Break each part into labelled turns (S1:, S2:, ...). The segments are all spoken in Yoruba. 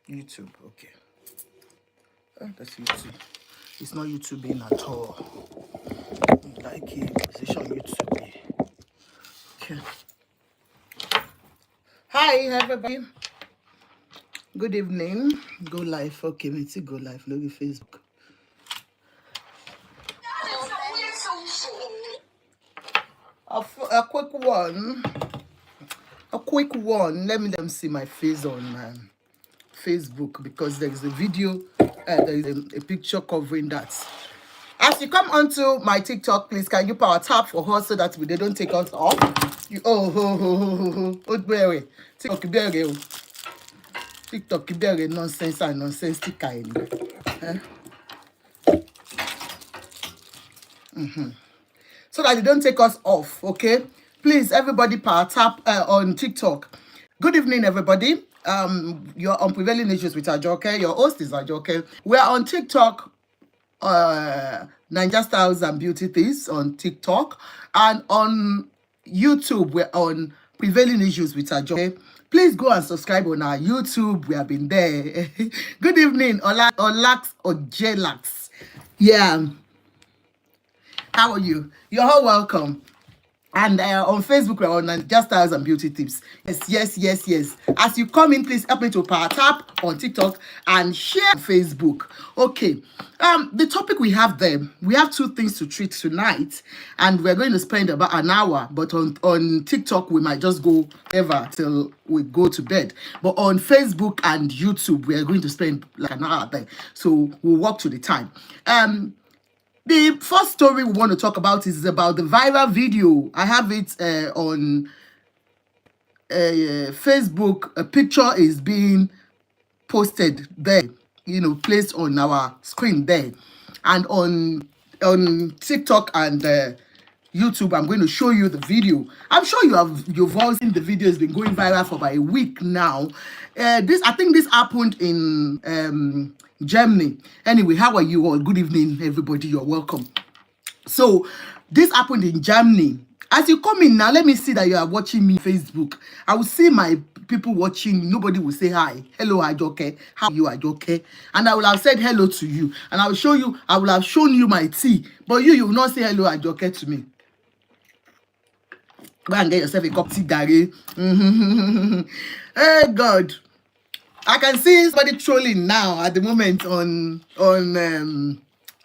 S1: YouTube. Okay. That's YouTube. It's not YouTubing at all. Like a position YouTube. Okay. Hi everybody. Good evening. Go live. Okay, me too. Go live. Look at Facebook. A quick one. A quick one. Let me see my face on Facebook because there is a video. There is a picture covering that. As you come onto my TikTok, please can you power tap for her so that they don't take us off? You TikTok nonsense and nonsense kind. So that they don't take us off, okay? Please, everybody, power tap on TikTok. Good evening, everybody. You're on Prevailing Issues with Ajoke. Your host is Ajoke. We're on TikTok, Ninja Styles and Beauty Things on TikTok, and on YouTube we're on Prevailing Issues with Ajoke. Please go and subscribe on our YouTube. We have been there. Good evening, Olax or Jelax. Yeah. How are you? You're all welcome. And on Facebook, we're on Just Styles and Beauty Tips. Yes. As you come in, please help me to power tap on TikTok and share on Facebook. Okay. The topic we have there, we have two things to treat tonight, and we're going to spend about an hour. But on TikTok, we might just go ever till we go to bed. But on Facebook and YouTube, we are going to spend like an hour there. So we'll walk to the time. The first story we want to talk about is about the viral video. I have it on Facebook. A picture is being posted there, placed on our screen there. And on TikTok and YouTube, I'm going to show you the video. I'm sure you've all seen the video. It's been going viral for about a week now. I think this happened in Germany. Anyway, how are you all? Good evening, everybody. You're welcome. So this happened in Germany. As you come in now, let me see that you are watching me Facebook. I will see my people watching. Nobody will say hi. Hello, Ajoke. How are you, Ajoke? And I will have said hello to you. And I will show you, I will have shown you my tea. But you will not say hello, Ajoke, to me. Go and get yourself a cup of tea, Gary. Hey, God. I can see somebody trolling now at the moment on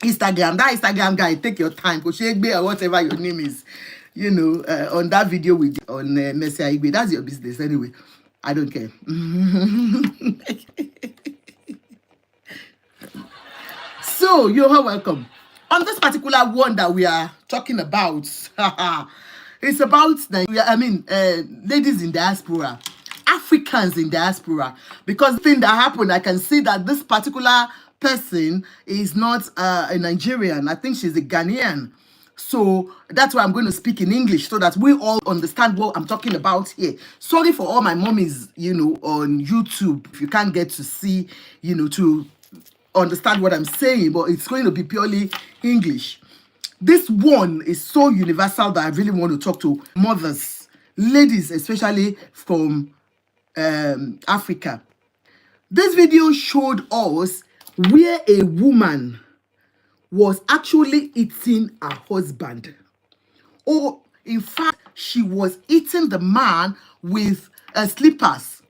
S1: Instagram. That Instagram guy, take your time. Koshegbe or whatever your name is. On that video on Messi Igbe. That's your business anyway. I don't care. So, you're all welcome. On this particular one that we are talking about, it's about, ladies in diaspora. Africans in diaspora, because the thing that happened, I can see that this particular person is not a Nigerian. I think she's a Ghanaian. So that's why I'm going to speak in English so that we all understand what I'm talking about here. Sorry for all my mommies, on YouTube, if you can't get to see, to understand what I'm saying, but it's going to be purely English. This one is so universal that I really want to talk to mothers, ladies, especially from Africa. This video showed us where a woman was actually eating her husband. Or in fact, she was eating the man with slippers.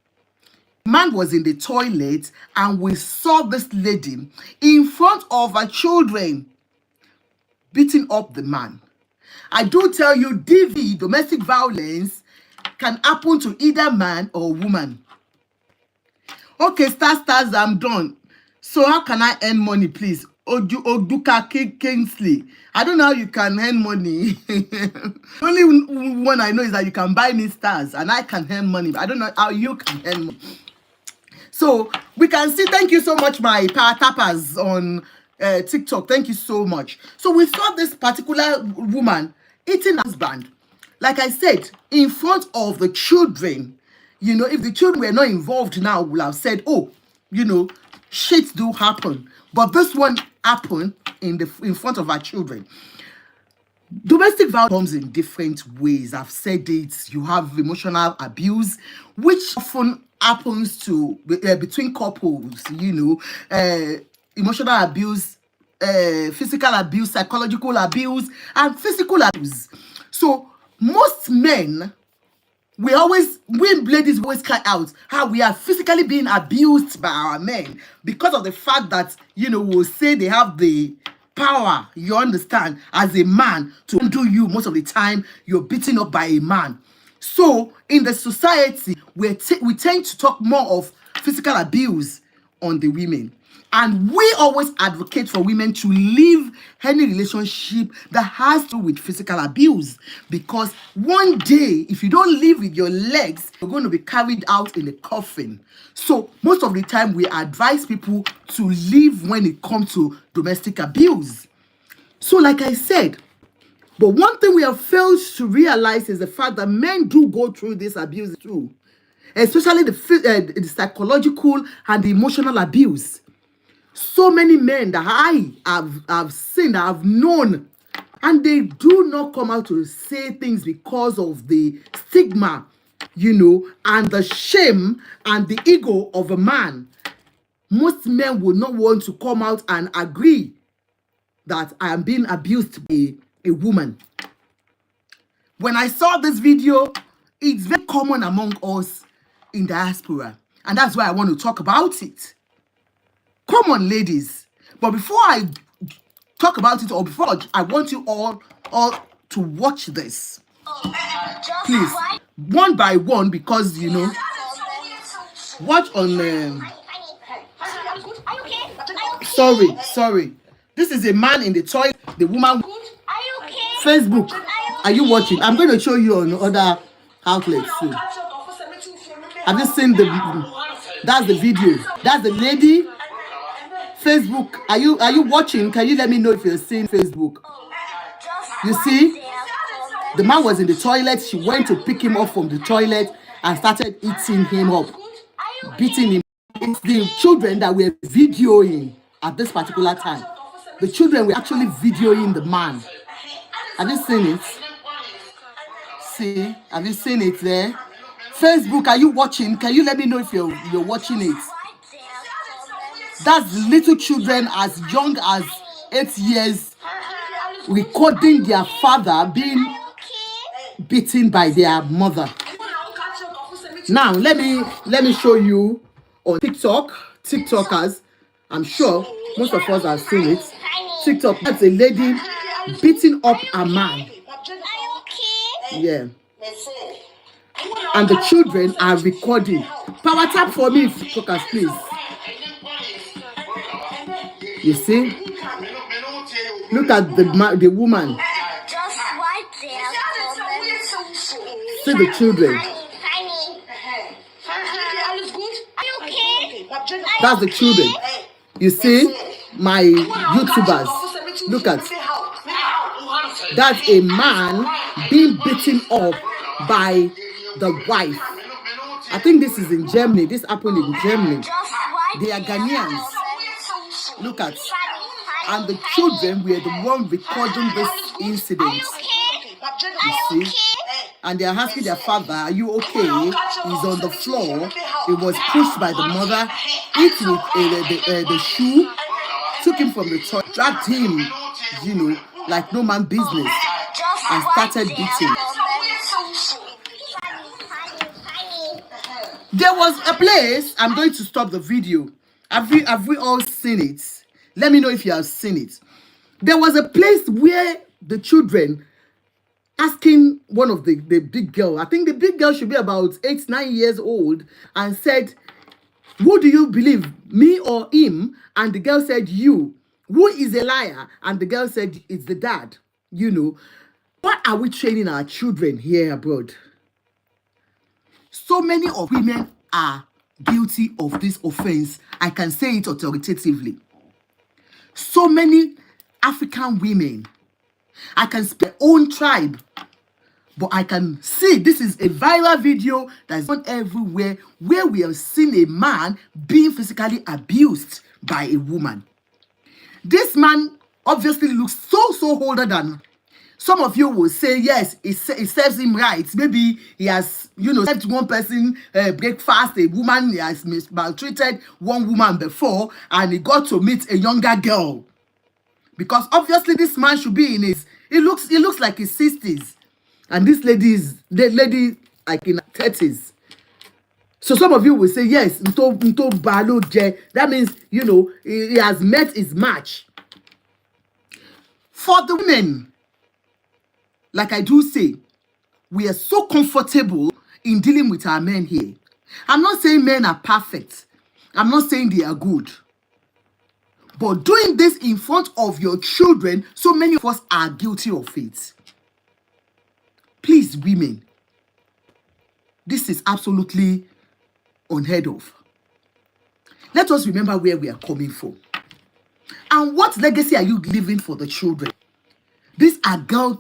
S1: The man was in the toilet and we saw this lady in front of her children beating up the man. I do tell you, DV, domestic violence, can happen to either man or woman. Okay, stars, I'm done. So how can I earn money, please? Oduka Kingsley. I don't know how you can earn money. Only one I know is that you can buy me stars and I can earn money. But I don't know how you can earn money. So we can see, thank you so much, my power tappers on TikTok. Thank you so much. So we saw this particular woman eating her husband. Like I said, in front of the children. If the children were not involved now, we'll have said, oh, shit do happen. But this one happened in front of our children. Domestic violence comes in different ways. I've said it. You have emotional abuse, which often happens to between couples. Emotional abuse, physical abuse, psychological abuse, and physical abuse. So most men, we ladies always cry out how we are physically being abused by our men because of the fact that we'll say they have the power, you understand, as a man to undo you. Most of the time you're beaten up by a man. So in the society we tend to talk more of physical abuse on the women. And we always advocate for women to leave any relationship that has to do with physical abuse. Because one day, if you don't live with your legs, you're going to be carried out in a coffin. So most of the time, we advise people to leave when it comes to domestic abuse. So like I said, but one thing we have failed to realize is the fact that men do go through this abuse too. Especially the psychological and the emotional abuse. So many men that I have seen, that I've known, and they do not come out to say things because of the stigma, and the shame and the ego of a man. Most men would not want to come out and agree that I am being abused by a woman. When I saw this video, it's very common among us in diaspora, and that's why I want to talk about it. Come on, ladies. But before I talk about it, or before I want you all to watch this, please, one by one, because watch on. Sorry. This is a man in the toilet. The woman. Facebook. Are you watching? I'm going to show you on other outlets too. Have you seen that's the video? That's the lady. Facebook, are you watching? Can you let me know if you're seeing Facebook? You see, the man was in the toilet. She went to pick him up from the toilet and started eating him up, beating him. It's the children that were videoing at this particular time. The children were actually videoing the man. Have you seen it? See, have you seen it there? Facebook, are you watching? Can you let me know if you're watching it? That's little children as young as 8 years recording their father being beaten by their mother. Now let me show you on TikTokers. I'm sure most of us have seen it. TikTok, that's a lady beating up a man. Yeah. And the children are recording. Power tap for me, TikTokers, please. You see? Look at the woman. See the children. That's the children. You see? My YouTubers. Look at. That's a man being beaten up by the wife. I think this is in Germany. This happened in Germany. They are Ghanaians. Look at, and the children were the one recording this incident. You see, and they are asking their father, "Are you okay?" He's on the floor. He was pushed by the mother, hit with the shoe, took him from the toilet, dragged him, like no man business, and started beating. There was a place. I'm going to stop the video. Have we all seen it? Let me know if you have seen it. There was a place where the children asking one of the big girl, I think the big girl should be about 8-9 years old, and said, "Who do you believe, me or him?" And the girl said, "You. Who is a liar?" And the girl said, "It's the dad." What are we training our children here abroad? So many of women are guilty of this offense. I can say it authoritatively. So many African women. I can speak my own tribe, but I can see this is a viral video that's gone everywhere where we have seen a man being physically abused by a woman. This man obviously looks so older than Some of you will say, yes, it serves him right. Maybe he has, served one person breakfast, a woman, he has maltreated one woman before, and he got to meet a younger girl. Because obviously this man should be in his, he looks like his 60s. And this lady is, the lady like in her 30s. So some of you will say, yes, that means, he has met his match. For the women, like I do say, we are so comfortable in dealing with our men here. I'm not saying men are perfect. I'm not saying they are good. But doing this in front of your children, so many of us are guilty of it. Please, women, this is absolutely unheard of. Let us remember where we are coming from. And what legacy are you leaving for the children? These are girls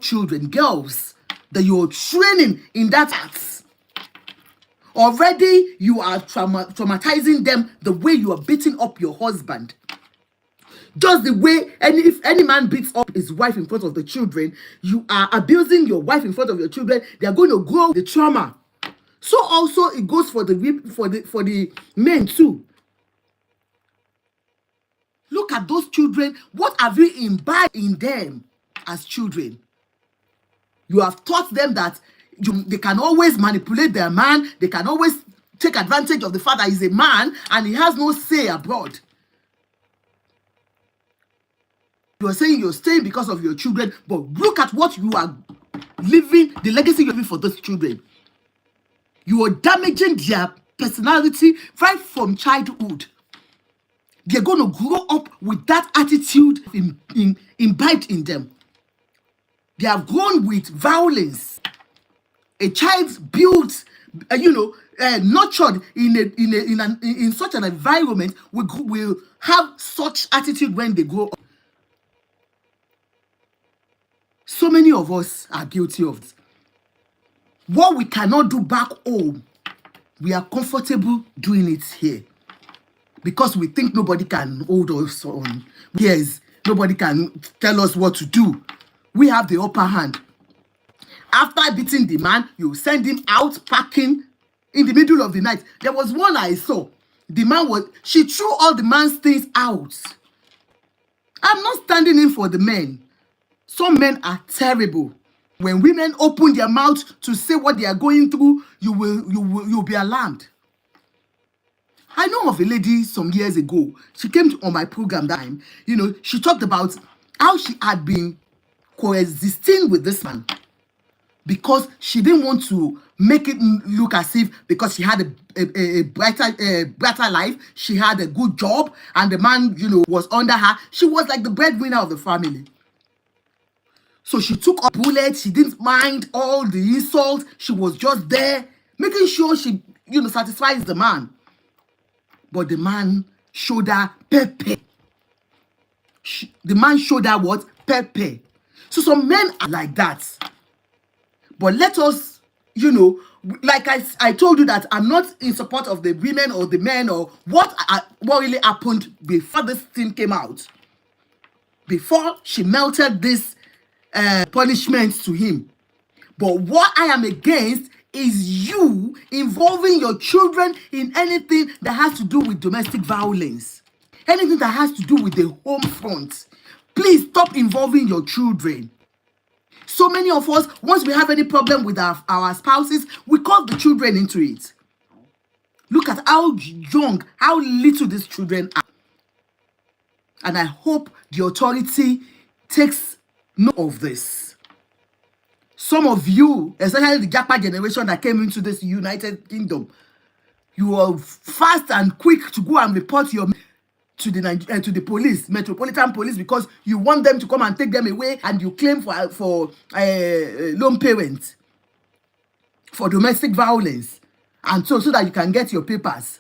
S1: that you're training in that act. Already, you are traumatizing them the way you are beating up your husband. Just the way if any man beats up his wife in front of the children, you are abusing your wife in front of your children. They are going to grow the trauma. So also it goes for the men too. Look at those children. What have you imbibed in them as children? You have taught them that they can always manipulate their man. They can always take advantage of the fact that he's a man and he has no say abroad. You are saying you're staying because of your children, but look at what you are leaving, the legacy you're leaving for those children. You are damaging their personality right from childhood. They're going to grow up with that attitude imbibed in them. They have grown with violence. A child built, nurtured in such an environment will have such attitude when they grow up. So many of us are guilty of this. What we cannot do back home, we are comfortable doing it here. Because we think nobody can hold us on. Yes, nobody can tell us what to do. We have the upper hand. After beating the man, you send him out packing in the middle of the night. There was one I saw. She threw all the man's things out. I'm not standing in for the men. Some men are terrible. When women open their mouth to say what they are going through, you'll be alarmed. I know of a lady some years ago. She came on my program that time. She talked about how she had been coexisting with this man because she didn't want to make it look as if because she had a brighter life, she had a good job, and the man, was under her. She was like the breadwinner of the family. So she took a bullet. She didn't mind all the insults. She was just there, making sure she, satisfies the man. But the man showed her pepper. The man showed her what? Pepper. So some men are like that. But let us, like I told you that I'm not in support of the women or the men or what really happened before this thing came out. Before she melted this punishment to him. But what I am against is you involving your children in anything that has to do with domestic violence. Anything that has to do with the home front. Please stop involving your children. So many of us, once we have any problem with our spouses, we call the children into it. Look at how young, how little these children are. And I hope the authority takes note of this. Some of you, especially the Japa generation that came into this United Kingdom, you are fast and quick to go and report to the police, Metropolitan Police, because you want them to come and take them away, and you claim for lone parents for domestic violence, and so that you can get your papers.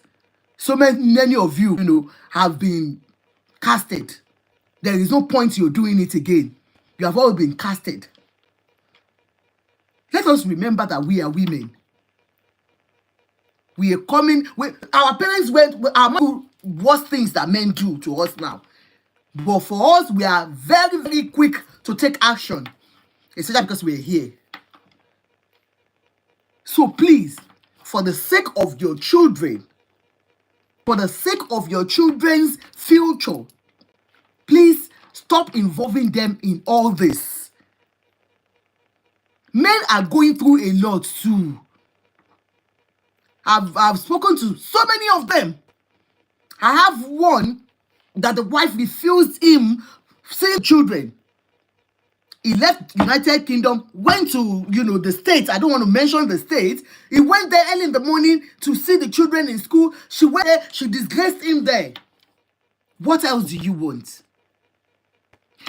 S1: So many of you, have been casted. There is no point you're doing it again. You have all been casted. Let us remember that we are women. We are coming. Our parents are worst things that men do to us now. But for us, we are very, very quick to take action. especially because we're here. So please, for the sake of your children, for the sake of your children's future, please stop involving them in all this. Men are going through a lot too. I've spoken to so many of them. I have one that the wife refused him seeing children. He left United Kingdom, went to, the States. I don't want to mention the States. He went there early in the morning to see the children in school. She went there, she disgraced him there. What else do you want?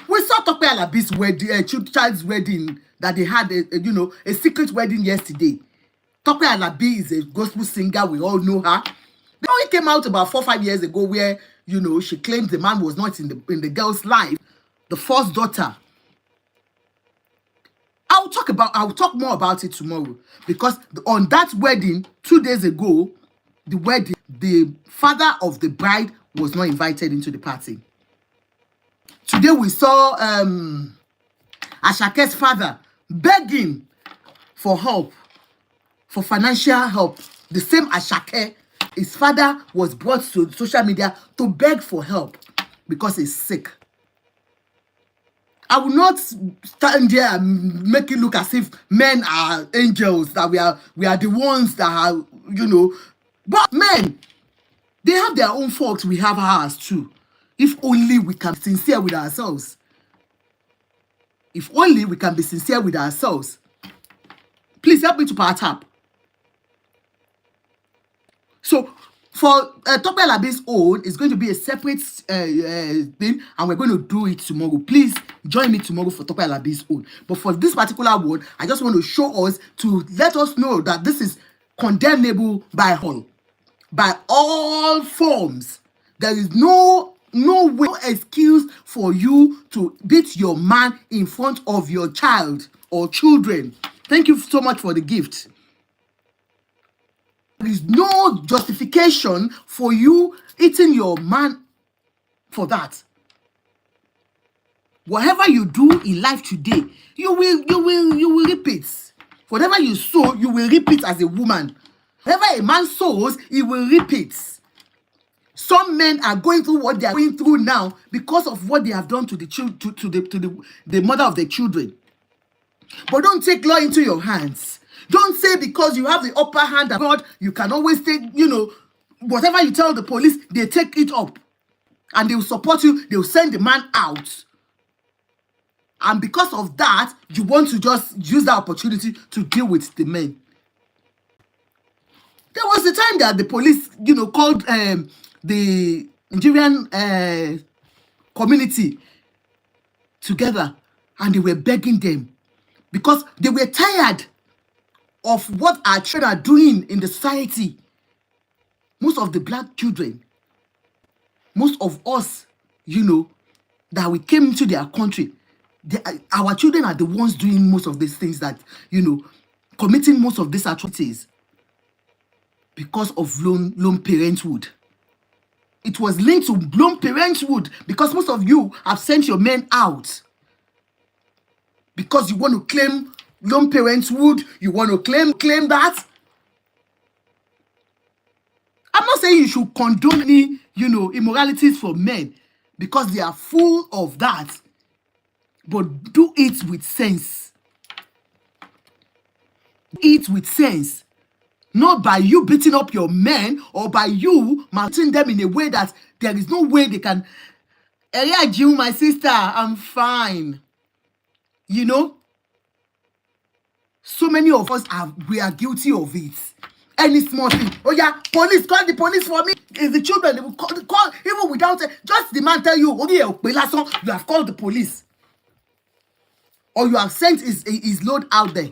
S1: We saw Tope Alabi's wedding, child's wedding, that they had a secret wedding yesterday. Tope Alabi is a gospel singer. We all know her. Then it came out about 4 or 5 years ago where, she claimed the man was not in the girl's life, the first daughter. I'll talk more about it tomorrow, because on that wedding 2 days ago, the father of the bride was not invited into the party. Today we saw Ashake's father begging for help, for financial help. The same Ashake, his father was brought to social media to beg for help because he's sick. I will not stand here and make it look as if men are angels, that we are the ones that are, But men, they have their own faults. We have ours too. If only we can be sincere with ourselves. If only we can be sincere with ourselves. Please help me to power tap. So, for Tope Alabi's own, it's going to be a separate thing, and we're going to do it tomorrow. Please join me tomorrow for Tope Alabi's own. But for this particular one, I just want to show us, to let us know that this is condemnable by all forms. There is no way, no excuse for you to beat your man in front of your child or children. Thank you so much for the gift. There is no justification for you hitting your man for that. Whatever you do in life today, you will reap it. Whatever you sow, you will reap it as a woman. Whatever a man sows, he will reap it. Some men are going through what they are going through now because of what they have done to the mother of their children. But don't take law into your hands. Don't say because you have the upper hand of God, you can always take, whatever you tell the police, they take it up. And they will support you. They will send the man out. And because of that, you want to just use that opportunity to deal with the men. There was a time that the police, called the Nigerian community together, and they were begging them because they were tired of what our children are doing in the society. Most of the black children, most of us, that we came into their country, our children are the ones doing most of these things, that, committing most of these atrocities because of lone parenthood. It was linked to lone parenthood because most of you have sent your men out because you want to claim lone parenthood, you want to claim that. I'm not saying you should condone any, immoralities for men because they are full of that. But do it with sense. Eat with sense. Not by you beating up your men or by you maltreating them in a way that there is no way they can. Elia Jiu, my sister, I'm fine. So many of us we are guilty of it. Any small thing. Oh yeah, police, call the police for me. It's the children, they will call even without just the man tell you, okay, you have called the police. Or you have sent his load out there.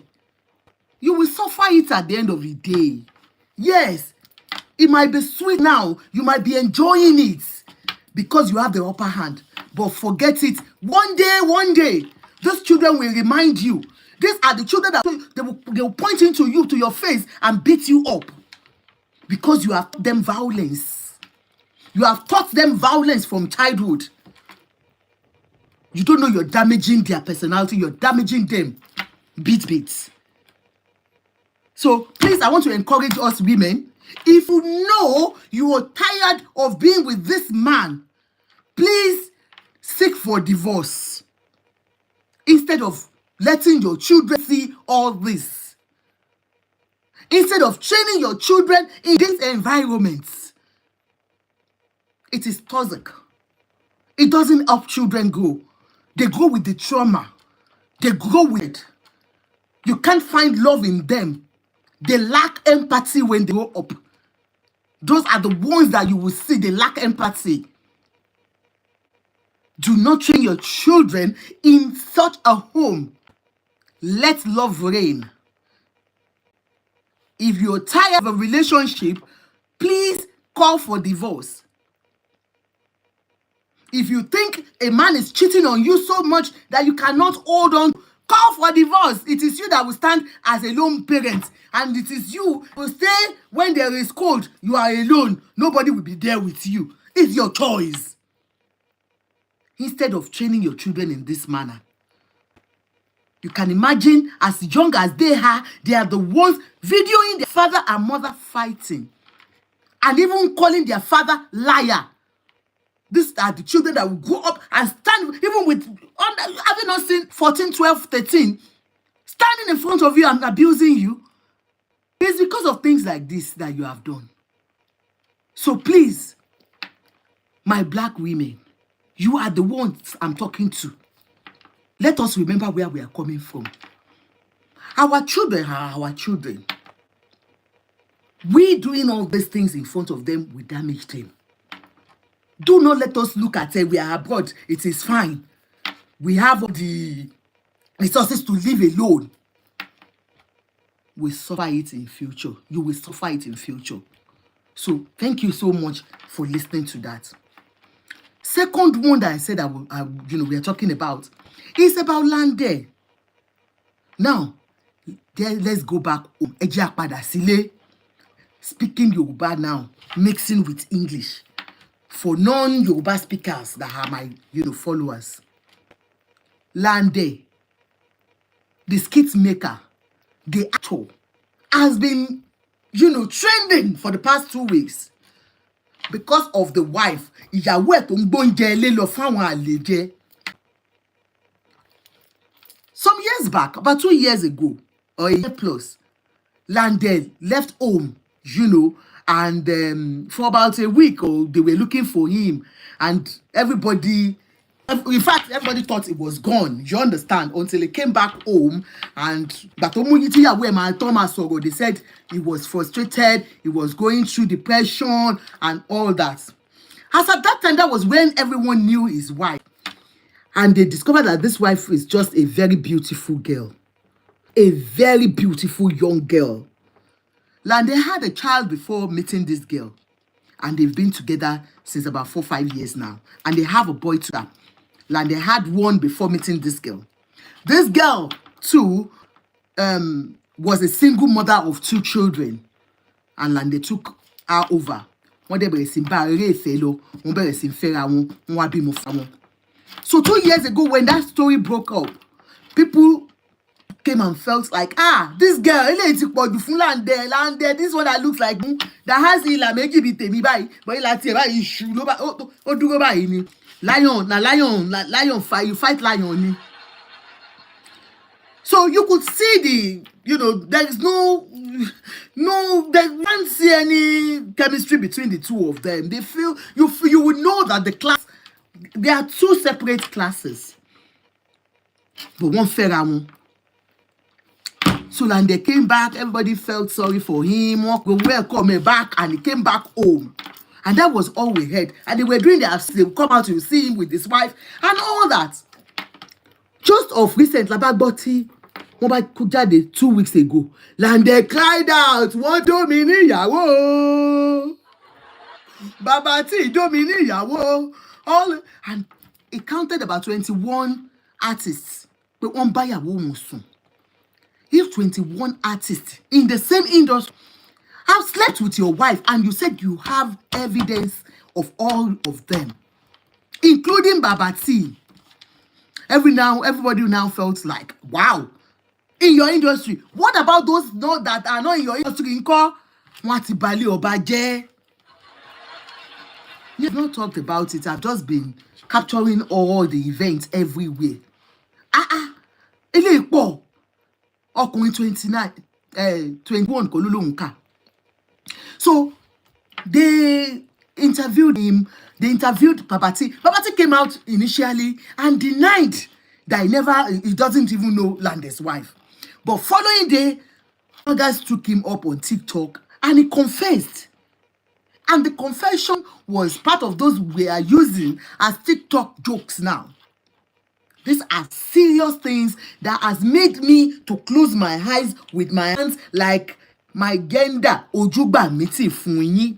S1: You will suffer it at the end of the day. Yes, it might be sweet now. You might be enjoying it because you have the upper hand. But forget it. One day, those children will remind you. These are the children that they will point into you, to your face, and beat you up. Because you have taught them violence. You have taught them violence from childhood. You don't know you're damaging their personality. You're damaging them. Bit. So please, I want to encourage us women. If you know you are tired of being with this man, please seek for divorce instead of letting your children see all this. Instead of training your children in this environment. It is toxic. It doesn't help children grow. They grow with the trauma. They grow with it. You can't find love in them. They lack empathy when they grow up. Those are the ones that you will see, they lack empathy. Do not train your children in such a home. Let love reign. If you're tired of a relationship, please call for divorce. If you think a man is cheating on you so much that you cannot hold on, call for divorce. It is you that will stand as a lone parent. And it is you who will stay when there is cold. You are alone. Nobody will be there with you. It's your choice. Instead of training your children in this manner. You can imagine as young as they are the ones videoing their father and mother fighting. And even calling their father liar. These are the children that will grow up and stand, even with, have you not seen 14, 12, 13, standing in front of you and abusing you? It's because of things like this that you have done. So please, my black women, you are the ones I'm talking to. Let us remember where we are coming from. Our children are our children. We doing all these things in front of them, we damage them. Do not let us look at it. We are abroad. It is fine. We have all the resources to live alone. We suffer it in future. You will suffer it in future. So thank you so much for listening to that. Second one that I said we are talking about is about Lande. Now, let's go back home. Eja pada sile. Speaking Yoruba now, mixing with English. For non-Yoruba speakers that are my, followers. Lande, the skit maker, the actor, has been, trending for the past 2 weeks because of the wife. Some years back, about 2 years ago, or a year plus, Lande left home, and for about a week, they were looking for him, and everybody thought it was gone. You understand? Until he came back home, and they said he was frustrated, he was going through depression and all that. As at that time, that was when everyone knew his wife, and they discovered that this wife is just a very beautiful girl, a very beautiful young girl. Lande had a child before meeting this girl, and they've been together since about 4 or 5 years now, and they have a boy too. Lande had one before meeting this girl. This girl too was a single mother of 2 children, and Lande took her over. So 2 years ago, when that story broke up, people came and felt like, this girl, this one that looks like that has lion fight, you fight lion. So you could see there is they can't see any chemistry between the two of them. They feel you would know that the class, there are 2 separate classes, but one fair. So Lande came back, everybody felt sorry for him, welcome him back, and he came back home. And that was all we heard. And they were doing they would come out to see him with his wife and all that. Just of recent, Labagoti, 2 weeks ago, Lande cried out, "What domini yawo? Babati domini yawo." All, and it counted about 21 artists. But one buyer woman. If 21 artists in the same industry have slept with your wife, and you said you have evidence of all of them, including Babati, Everybody now felt like, wow, in your industry. What about those that are not in your industry? What Bali Obaje? You've not talked about it. I've just been capturing all the events everywhere. Ilé ìpọ̀ ọkùnrin 29, 21 kò ló lóhùn ká. So they interviewed him. They interviewed Babati. Babati came out initially and denied that he doesn't even know Lande's wife. But following day, guys took him up on TikTok and he confessed. And the confession was part of those we are using as TikTok jokes now. These are serious things that has made me to close my eyes with my hands like my gender Ojugba Miti Funyi.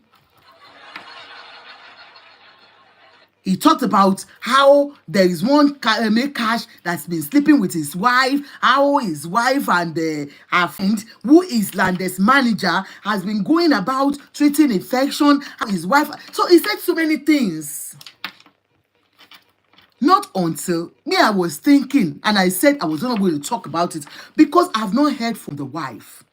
S1: He talked about how there is one Cash that's been sleeping with his wife, how his wife and her friend, who is Lande's manager, has been going about treating infection, his wife. So he said so many things. Not until I was thinking, and I said I was not going to talk about it because I've not heard from the wife.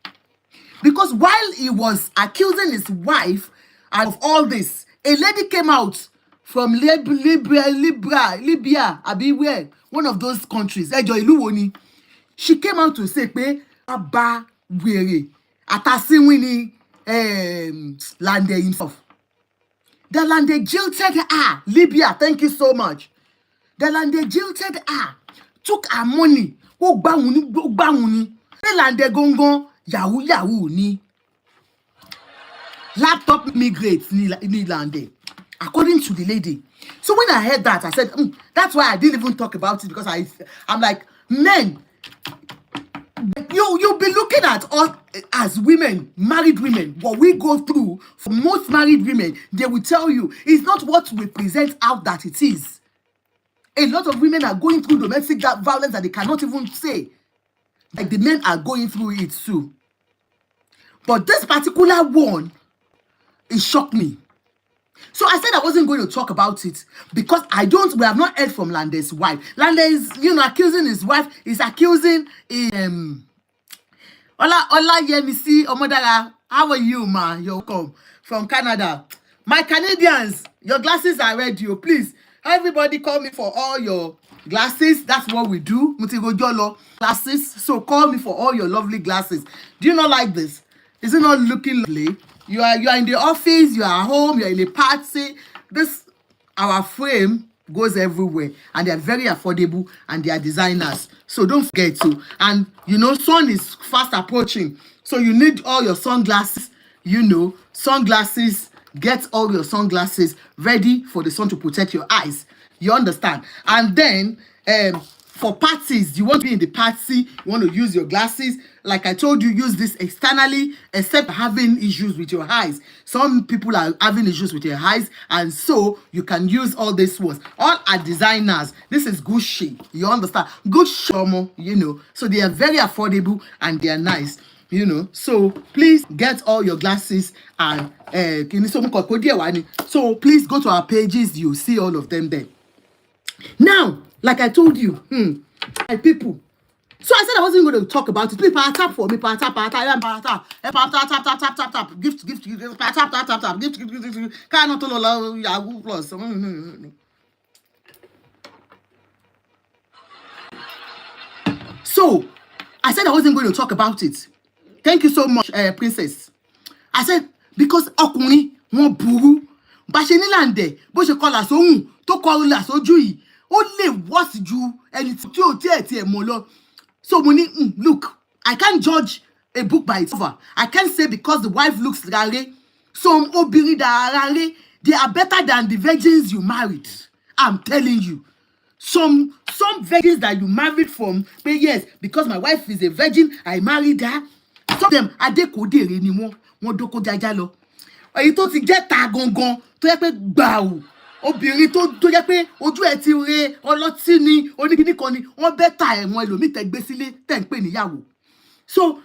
S1: Because while he was accusing his wife of all this, a lady came out from Libya, where one of those countries. She came out to say, Aba were atasinwini Lande himself. The Lande jilted her. Libya, thank you so much. The Lande jilted her, took her money. The Lande gongon yahoo ni. Laptop migrates ni Lande. According to the lady. So when I heard that, I said, that's why I didn't even talk about it, because I'm like, men, you'll be looking at us as women, married women, what we go through. For most married women, they will tell you, it's not what we present out that it is. A lot of women are going through domestic violence that they cannot even say. Like the men are going through it too. But this particular one, it shocked me. So I said I wasn't going to talk about it because we have not heard from Lande's wife. Lande is, accusing his wife. He's accusing Ola Yemisi Omodara. How are you, ma? You're welcome from Canada. My Canadians, your glasses are ready. Please, everybody call me for all your glasses. That's what we do. Mutigo Jolo glasses. So call me for all your lovely glasses. Do you not like this? Is it not looking lovely? You are in the office, you are at home, you are in a party. Our frame goes everywhere, and they are very affordable, and they are designers. So don't forget to. And sun is fast approaching, so you need all your sunglasses. Sunglasses. Get all your sunglasses ready for the sun to protect your eyes. You understand? And then for parties, you want to be in the party, you want to use your glasses. Like I told you, use this externally, except having issues with your eyes. Some people are having issues with their eyes, and so you can use all these ones. All are designers. This is Gucci. You understand? Gucci, So they are very affordable and they are nice. So please get all your glasses and so please go to our pages. You'll see all of them there. Now, like I told you, my people. So I said I wasn't going to talk about it. Please tap for me. Tap. Gift. Tap. Gift. Yahoo Plus. So I said I wasn't going to talk about it. Thank you so much, Princess. I said because ọkùnrin wọn burú. Bá ṣe ní Lande, bó ṣe kọlà sóhùn, tó kọlà sójú yìí, ó lè worse ju ẹni tí ó tiẹ̀ mọ̀ lọ. So look, I can't judge a book by its cover. I can't say because the wife looks rare, some obìnrin rare, they are better than the virgins you married. I'm telling you. Some virgins that you married from, but yes, because my wife is a virgin, I married her. Some of them adekodere ni wọ́n dóko jaja lọ. Èyí tó ti jẹ́ ta gangan tó yẹ pé gbàù. Obìnrin tó jẹ́ pé ojú ẹ̀ ti re ọlọ́tí ni oníkíní kan ni wọ́n bẹ́tà ẹ̀wọ̀n ẹlòmíì tẹ́ gbé sílé tẹ́ ń pè níyàwó. So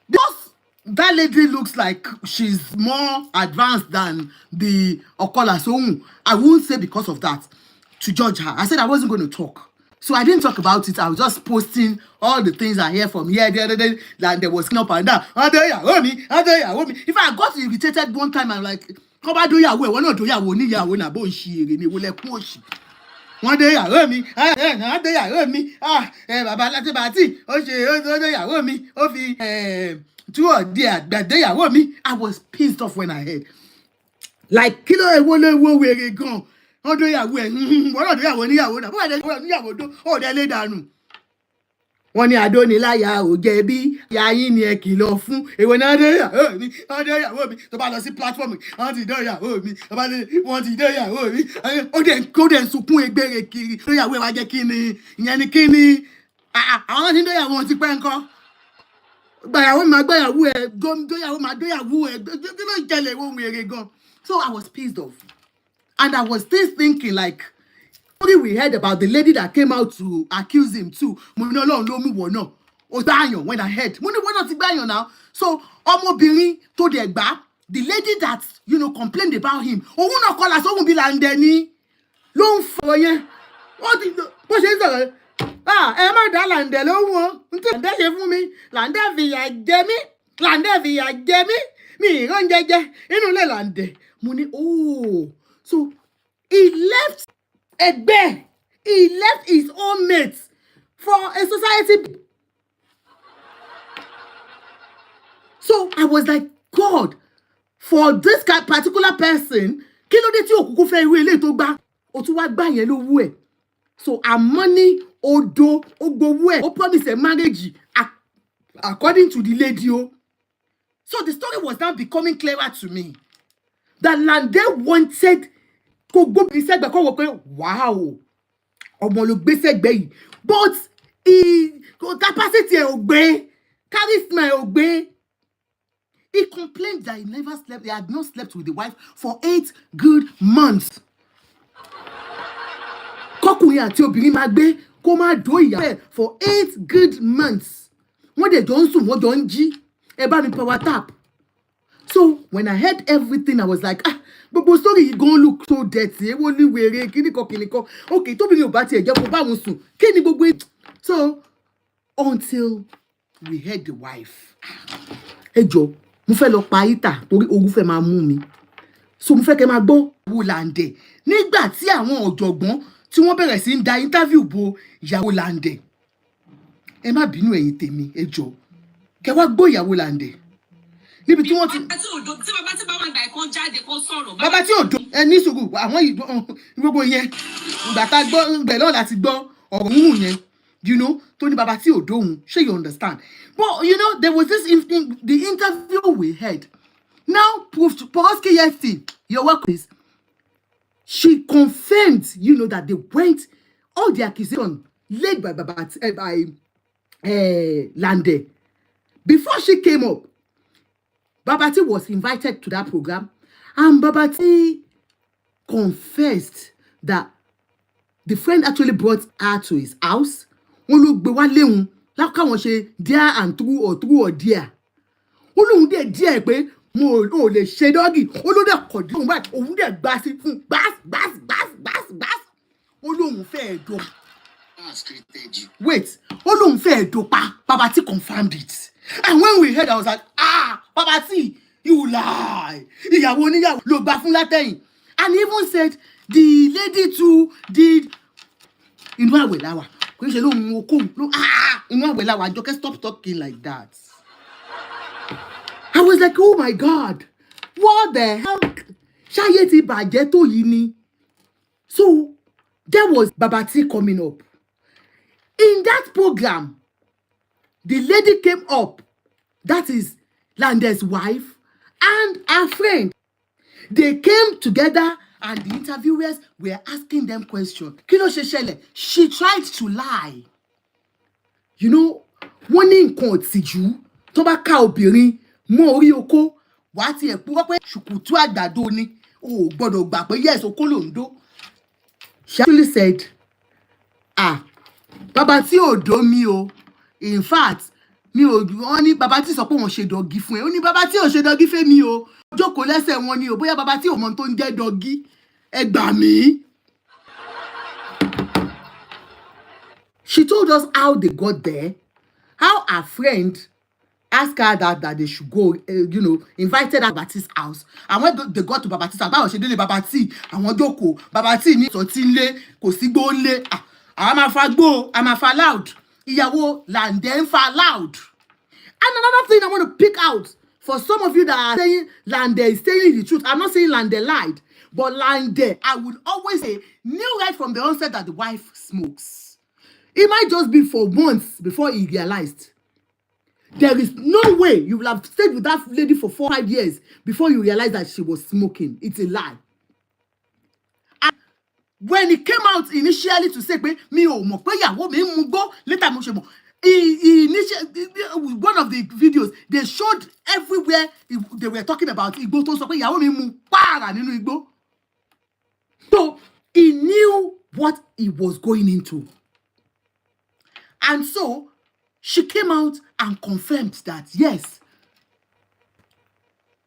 S1: because that lady looks like she's more advanced than the Okola Sohun, I won't say because of that to judge her. I said I wasn't going to talk. So I didn't talk about it. I was just posting all the things I hear from here, the other day, like there was up and down. If I got irritated one time, I'm like, come back, do ya way? We're not do ya woni ya wona bo shiri ni wole push. One day I heard me, one day I heard me. Baba láti bàtí, ó ṣe ya me, ó fi two or there that day I me. I was pissed off when I heard. Like kilo wo were gone. Wọ́n do ya we, wọ́n do ya woni ya wona. Bo de wọ́n ya wo do, ó de lé dànù. Wọ́n ní Adóniláyà ò jẹ̀bi, ya yín ni ẹ kìlọ̀ fún. Èwo náà dé ìyàwó mi, wọ́n dé ìyàwó mi. Tó bá lọ sí platform, wọ́n ti dé ìyàwó mi. Wọ́n ti dé ìyàwó mi. Ó dẹ̀ ń sunkún egbére kiri. Tó ìyàwó wa jẹ́ kíni, ìyẹn ni kíni. Àwọn tí dé ìyàwó wọn ti pẹ́ ńkọ́. Gbàyàwó máa gbàyàwó ẹ̀, dóyàwó máa dóyàwó ẹ̀. Kí ló ń jẹlẹ̀ ohun èrè gan? So I was pissed off. And I was still thinking like, we heard about the lady that came out to accuse him too. When I heard, now. So ọmọbìnrin tó dẹ̀ gbà, the lady that complained about him. Òun náà call us òun bí Lande ni. Ló ń fọ yẹn. Bó ṣe ń sọ̀rọ̀. Ẹ má dá Lande lóhùn o. Ntí Lande ṣe fún mi. Lande fìyà jẹ mí. Lande fìyà jẹ mí. Mi ìran jẹjẹ. Inú ilé Lande. Mo ní so he left Egbe. He left his own mates for a society. So I was like, God, for this particular person, kí ló dé tí òkùnkùn fẹ́ irú ilé tó gbà? Ó tún wá gbà yẹn lówó ẹ̀. So money odo ogbowó ẹ̀. Ó promise a marriage according to the lady. So the story was now becoming clearer to me. That Lande wanted kó gbóbi sẹ́gbẹ̀ kó wò pé wow, ọmọ ló gbé sẹ́gbẹ̀ yìí. But capacity ẹ̀ ò gbé, charisma ẹ̀ ò gbé. He complained that he had not slept with the wife for 8 good months. Kọ́kùnrin àti obìnrin máa gbé kó má dó ìyàwó for 8 good months. Wọ́n dẹ̀ jọ ń sùn, wọ́n jọ ń jí. Ẹ bá mi power tap. So when I heard everything, I was like, gbogbo story yìí gan look so dirty. Èwo ni wèrè kíníkan. Okay, tóbìnrin ò bá tiẹ̀ jẹ́ kó bá wọn sùn. Kí ni gbogbo it? So until we heard the wife. Ẹ jọ̀ọ́, mo fẹ́ lọ pa ìtà torí ogun fẹ́ máa mú mi. So mo fẹ́ kẹ́ máa gbọ́ ìyàwó Lande. Nígbà tí àwọn ọ̀jọ̀gbọ́n tí wọ́n bẹ̀rẹ̀ sí ń da interview bo ìyàwó Lande. Ẹ má bínú ẹ̀yin tèmi, ẹ jọ̀ọ́. Kẹ́ wá gbọ́ ìyàwó Lande. Níbi tí wọ́n ti bàbá tí òdo ẹni sùúrù àwọn gbogbo yẹn ìgbà tá gbọ́ bẹ̀ náà láti gbọ́ ọ̀rọ̀ hùn yẹn tó ní bàbá tí òdo òun ṣé you understand. But there was this the interview we had now proved Poroski yesterday your work is she confirmed that they went all the accusation laid by Lande before she came up. Babati was invited to that program, and Babati confessed that the friend actually brought her to his house. Wọ́n ló gbé wá léhùn lákàwọn ṣe there and through or there. Ó lóun dẹ̀ díẹ̀ pé mo ò lè ṣe dọ́gì. Ó ló dẹ̀ kọ̀ dé òun báyìí. Òun dẹ̀ gbá sí fún gbás. Ó lóun fẹ́ ẹ̀dọ́. Wait, ó lóun fẹ́ ẹ̀dọ́ pa. Babati confirmed it. And when we heard, I was like, Babati, you lie. Ìyàwó oníyàwó ló gbà fún látẹ̀yìn. And he even said the lady too did. Inú àwẹ̀ láwà. Kò ṣe lóhun okòó. Inú àwẹ̀ láwà. Àjọkẹ́ stop talking like that. I was like, oh my God. What the hell? Ṣáyé ti bàjẹ́ tó yìí ni. So there was Babati coming up. In that program, the lady came up, that is Lande's wife, and her friend. They came together and the interviewers were asking them questions. Kí ló ṣe ṣẹlẹ̀? She tried to lie. Wọ́n ní nǹkan òtìjú tó bá ká obìnrin mọ́ orí oko, wàá ti ẹ̀ púpọ̀ pé ṣùkùtù àgbàdo ni. O ò gbọ́dọ̀ gbà pé yes, oko ló ń dó. She actually said, bàbá tí ò dó mi o. In fact, wọ́n ní bàbá tí sọ pé wọ́n ṣe dọ́gí fún ẹ. Ó ní bàbá tí ò ṣe dọ́gí fẹ́ mi o. Jókòó lẹ́sẹ̀ wọn ni o. Bóyá bàbá tí ò mọ tó ń jẹ́ dọ́gí. Ẹ gbà mí. She told us how they got there, how her friend asked her that they should go, invited her to Babati's house. And when they got to Babati's house, báwo ṣe délé Babati, àwọn jókòó, Babati ní ìsọtí ńlé, kò sígbó ńlé, àwọn máa fa gbó, a máa fa loud. Ìyàwó Lande ń fa loud. And another thing I want to pick out for some of you that are saying Lande is saying the truth. I'm not saying Lande lied, but Lande, I would always say, knew right from the onset that the wife smokes. It might just be for months before he realized. There is no way you will have stayed with that lady for 4 or 5 years before you realize that she was smoking. It's a lie. And when he came out initially to say, mi ò mọ̀ pé ìyàwó mi ń mugbó, later mo ṣe mọ̀. One of the videos, they showed everywhere they were talking about Igbo tó sọ pé ìyàwó mi mu para nínú Igbo. So he knew what he was going into. And so she came out and confirmed that, yes,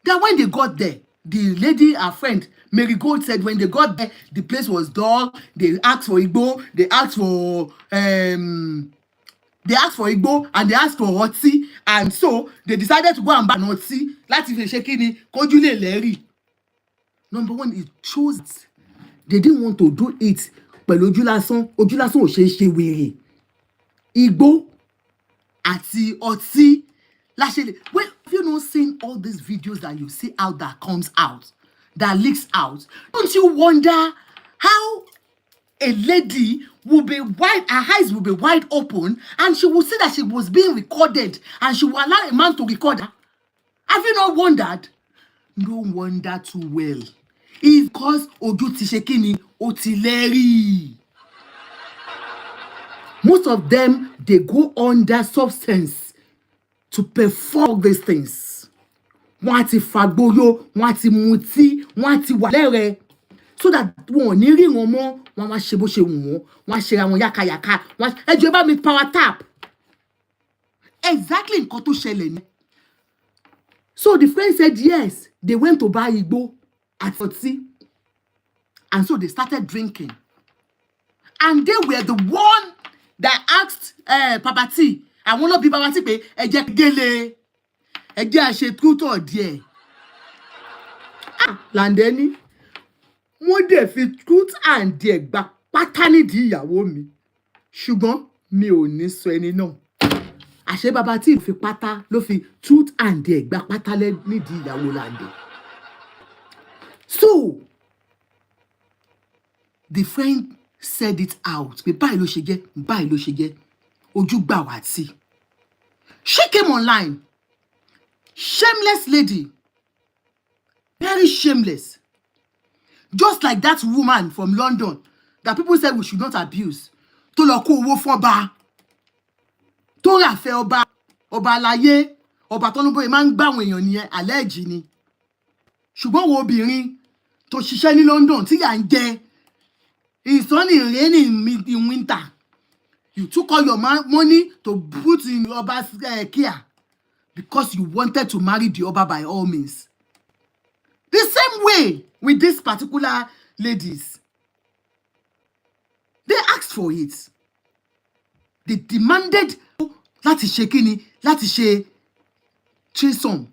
S1: that when they got there, the lady, her friend, Mary Gold said when they got there, the place was dull. They asked for Igbo, they asked for Igbo, and they asked for Otsi, and so they decided to go and buy Otsi. Láti fi ṣe kíni, kójú lè lẹ́rìí. Number one, it shows they didn't want to do it pẹ̀lú ojú lásán ò ṣe wèrè. Igbo àti ọtí láṣẹ. Well, have you not seen all these videos that you see out that comes out, that leaks out? Don't you wonder how a lady will be wide, her eyes will be wide open, and she will see that she was being recorded, and she will allow a man to record her? Have you not wondered? No wonder too well. It's because ojú ti ṣe kíni, ó ti lẹ́rìí. Most of them, they go under substance to perform these things. Wọ́n ti fagboyo, wọ́n ti mutí, wọ́n ti wà lẹ́rẹ̀. So that wọn ò ní rí wọn mọ́, wọ́n wá ṣe bó ṣe wù wọ́n, wọ́n ṣe ra wọn yákayàká, ẹ jọ̀ọ́ bá mi power tap. Exactly nǹkan tó ṣẹlẹ̀ ni. So the friend said yes, they went to buy Igbo at 40. And so they started drinking. And they were the one that asked Papa T, àwọn ló bi Papa T pé ẹ jẹ́ gele, ẹ jẹ́ àṣẹ tútọ̀ díẹ̀. Lande ní wọ́n dẹ̀ fi truth and dare gba pátá nídìí ìyàwó mi. Ṣùgbọ́n mi ò ní sọ ẹni náà. Àṣẹ Papa T fi pátá ló fi truth and dare gba pátá nídìí ìyàwó Lande. So the friend said it out. Pé báyìí ló ṣe jẹ́, báyìí ló ṣe jẹ́. Ojú gbà wá tí. She came online. Shameless lady. Very shameless. Just like that woman from London that people said we should not abuse. Tó lọ kó owó fún ọba. Tó rà fẹ́ ọba. Ọba aláyé. Ọba tó ń bóyá máa ń gbà àwọn èèyàn nìyẹn. Àlẹ́jì ni. Ṣùgbọ́n wo obìnrin tó ṣiṣẹ́ ní London tí yà ń jẹ. It's only raining in winter. You took all your money to put in Oba's care because you wanted to marry the Oba by all means. The same way with these particular ladies. They asked for it. They demanded láti ṣe kíni, láti ṣe threesome.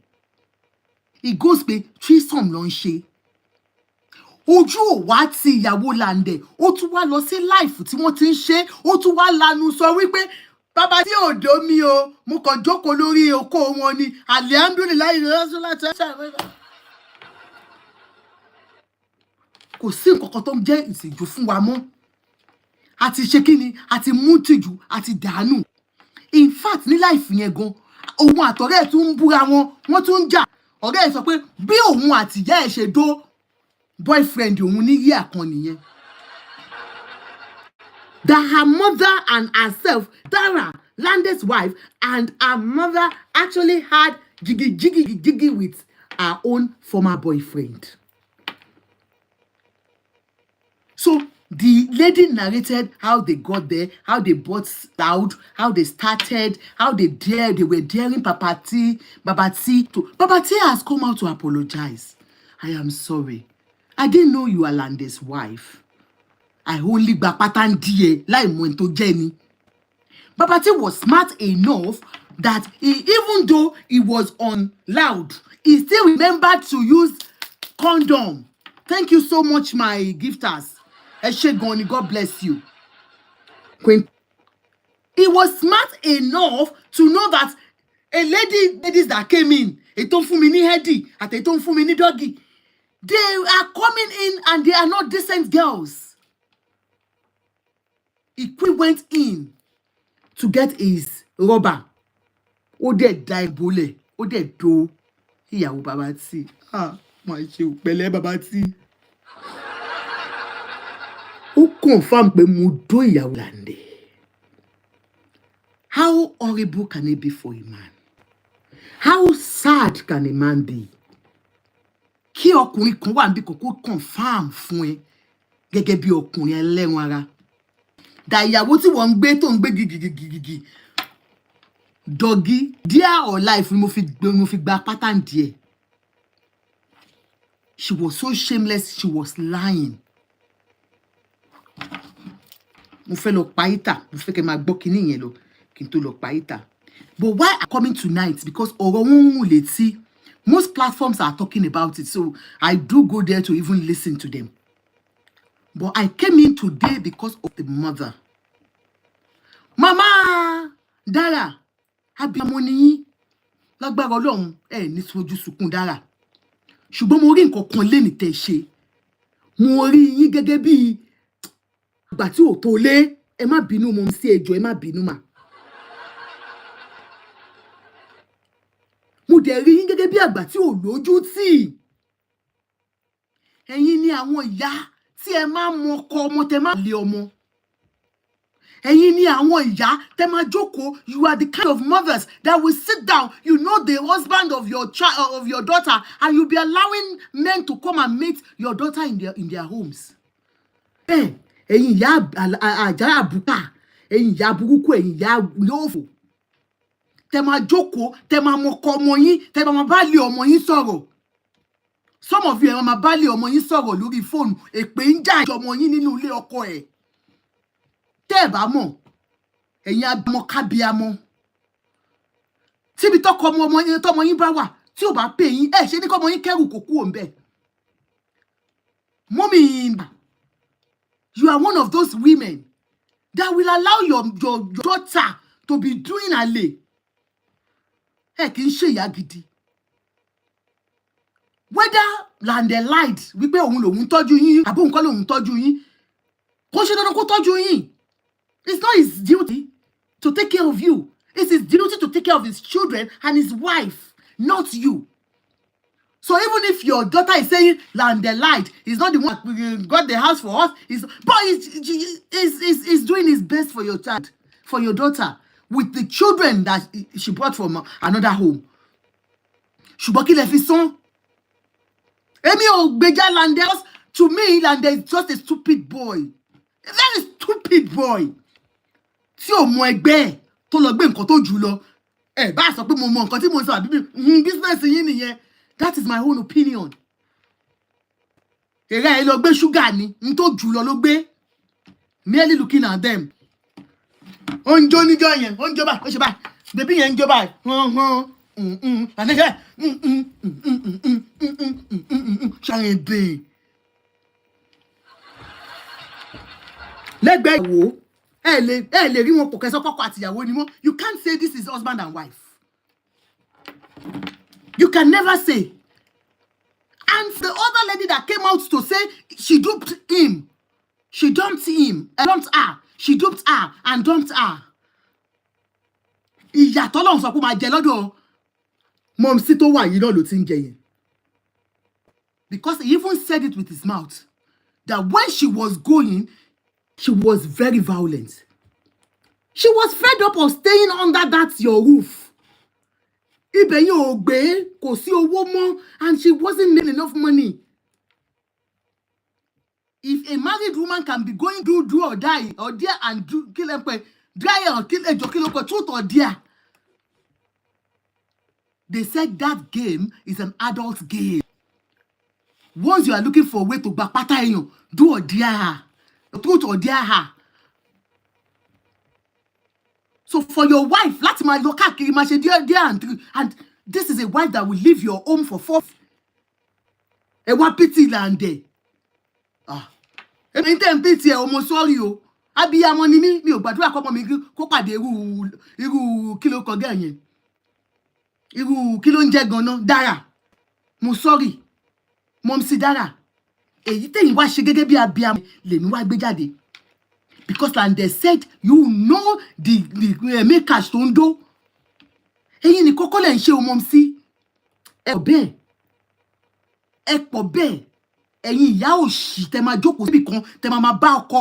S1: It goes pé threesome ló ń ṣe. Ojú ò wá ti ìyàwó Lande, ó tún wá lọ sí life tí wọ́n ti ń ṣe, ó tún wá lanu sọ wípé bàbá tí ò dó mi o, mo kàn jókòó lórí oko wọn ni, alhamdulillah ìrẹsùlá. Kò sí nǹkan kan tó ń jẹ́ ìtìjú fún wa mọ́. A ti ṣe kíni, a ti mú tìjú, a ti dànù. In fact, ní life yẹn gan, òun àtọ̀rẹ́ ẹ̀ tún ń búra wọn, wọ́n tún ń jà. Ọ̀rẹ́ ẹ̀ sọ pé bí òun àti ìyá ẹ̀ ṣe dó boyfriend òun ní year kan nìyẹn. That her mother and herself, Dara, Lande's wife, and her mother actually had jiggy with her own former boyfriend. So the lady narrated how they got there, how they bought out, how they started, how they were daring Papa T. Papa T has come out to apologize. I am sorry. I didn't know you are Lande's wife. I only gba pátá díẹ̀ láì mọ̀ ẹni tó jẹ́ ni. Babati was smart enough that even though he was on loud, he still remembered to use condom. Thank you so much, my gifters. Eshegoni, God bless you. Queen. He was smart enough to know that ladies that came in, ètò fún mi ní heady àti ètò fún mi ní doggy, they are coming in and they are not decent girls. He went in to get his rubber. Ó dẹ̀ da ìbolẹ̀, ó dẹ̀ do ìyàwó Babati. Máa ṣe pẹ̀lẹ́ Babati. Ó confirm pé mo do ìyàwó Lande. How horrible can it be for a man? How sad can a man be? Kí ọkùnrin kan wà níbi kòkó confirm fún ẹ gẹ́gẹ́ bí ọkùnrin ẹlẹ́ran ara. Da ìyàwó tí wọ́n ń gbé tó ń gbé gigigigigi. Doggy, dear or life, mo fi gba pattern díẹ̀. She was so shameless, she was lying. Mo fẹ́ lọ pa ìta, mo fẹ́ kẹ́ máa gbọ́ kíní yẹn lọ kí n tó lọ pa ìta. But why I'm coming tonight? Because ọ̀rọ̀ wọn wù létí. Most platforms are talking about it, so I do go there to even listen to them. But I came in today because of the mother. Mama Dara, abiyamọ ni yín. Lágbára Ọlọ́run ní sojú sunkún Dara. Ṣùgbọ́n mo rí nǹkan kan lẹ́ni tẹ́ ṣe. Mo rí yín gẹ́gẹ́ bí àgbà tí ò tó lé. Ẹ má bínú mo sí ẹjọ́, ẹ má bínú mà. Mo dẹ̀ rí yín gẹ́gẹ́ bí àgbà tí ò lójú tì. Ẹ̀yin ni àwọn ìyá tí ẹ máa mọ ọkọ ọmọ tẹ́ máa lé ọmọ. Ẹ̀yin ni àwọn ìyá tẹ́ máa jókòó. You are the kind of mothers that will sit down. You know the husband of your child, of your daughter, and you'll be allowing men to come and meet your daughter in their homes. Ẹ̀yin ìyá àjàrà àbùkà, ẹ̀yin ìyá burúkú, ẹ̀yin ìyá lófò. Tẹ́ máa jókòó, tẹ́ máa mọ ọkọ ọmọ yín, tẹ́ máa bá lé ọmọ yín sọ̀rọ̀. Some of you ẹ máa bá lé ọmọ yín sọ̀rọ̀ lórí fóònù, èpè ń jà ọmọ yín nínú ilé ọkọ ẹ̀. Tẹ́ ẹ bá mọ̀, ẹ̀yin abiyamọ kábíamọ. Tíbi tọ́mọ yín bá wà, tí ò bá pè yín, ṣe ní kọ́mọ yín kẹ́rù kò kúrò ńbẹ̀. Mommy, you are one of those women that will allow your daughter to be doing ale. Kì í ṣe ìyá gidi. Whether Lande lied wípé òun lòun tọ́jú yín, àbó nǹkan lòun tọ́jú yín, kò ṣe dandan kó tọ́jú yín. It's not his duty to take care of you. It's his duty to take care of his children and his wife, not you. So even if your daughter is saying Lande lied, he's not the one who got the house for us. But he's doing his best for your child, for your daughter, with the children that she brought from another home. Ṣùgbọ́n kí lẹ fi sán? Èmi ò gbèjà Lande. To me, Lande is just a stupid boy. A very stupid boy. Tí ò mọ ẹgbẹ́ ẹ̀ tó lọ gbé nǹkan tó jù lọ. Bá sọ pé mo mọ nǹkan tí mo sọ àbí business yín nìyẹn. That is my own opinion. Èrè ẹ lọ gbé ṣúgà ni, n tó jù lọ ló gbé. Merely looking at them. Ó ń jó níjọ́ yẹn, ó ń jó báyìí, ó ṣe báyìí. Bébí yẹn ń jó báyìí. Ṣàyẹ̀dè. Lẹ́gbẹ̀ẹ́ ìwò, ẹ lè rí wọn kò kẹsọ́ kọ́kọ́ àtìyàwó ni wọ́n. You can't say this is husband and wife. You can never say. And the other lady that came out to say she dumped him. She dumped him. Dumped her. She dumped her and dumped her. Ìyà t'Ọlọ́run sọ pé máa jẹ lọ́dọ̀ mọ̀mísí tó wà yìí náà ló ti ń jẹ yẹn. Because he even said it with his mouth. That when she was going, she was very violent. She was fed up of staying under that your roof. Ibẹ̀ yẹn ò gbé, kò sí owó mọ́, and she wasn't making enough money. If a married woman can be going do or die, or dare and do kill them, dry or kill a joke, truth or dare. They said that game is an adult game. Once you are looking for a way to backpata you, do or dare her, truth or dare her. So if a married woman can be going do or die, or dare and kill a joke, truth or dare. They said that game is an adult game. Once you are looking for a way to backpata you, do or dare her, truth or dare her. So for your wife, láti máa lọ káàkiri máa ṣe díẹ̀ and this is a wife that will leave your home for 4. Ẹ wá pity Lande. Èmi tẹ́ ń pity ẹ ọmọ sorry o. Abiyamọ ni mi ò gbàdúrà kọ́mọ mi kó pàdé irú kí ló kọjá yẹn. Irú kí ló ń jẹ́ gan-an Dára. Mo sorry. Mọ́mísí Dára. Èyí tẹ̀yin wá ṣe gẹ́gẹ́ bí abiyamọ lèmi wá gbé jáde. Because Lande said you know the makers tó ń dó. Ẹ̀yin ni kọ́kọ́ lẹ̀ ń ṣe o Mọ́mísí. Ẹ pọ̀ bẹ́ẹ̀. Ẹ̀yin ìyá òṣì tẹ́ máa jókòó síbì kan tẹ́ máa bá ọkọ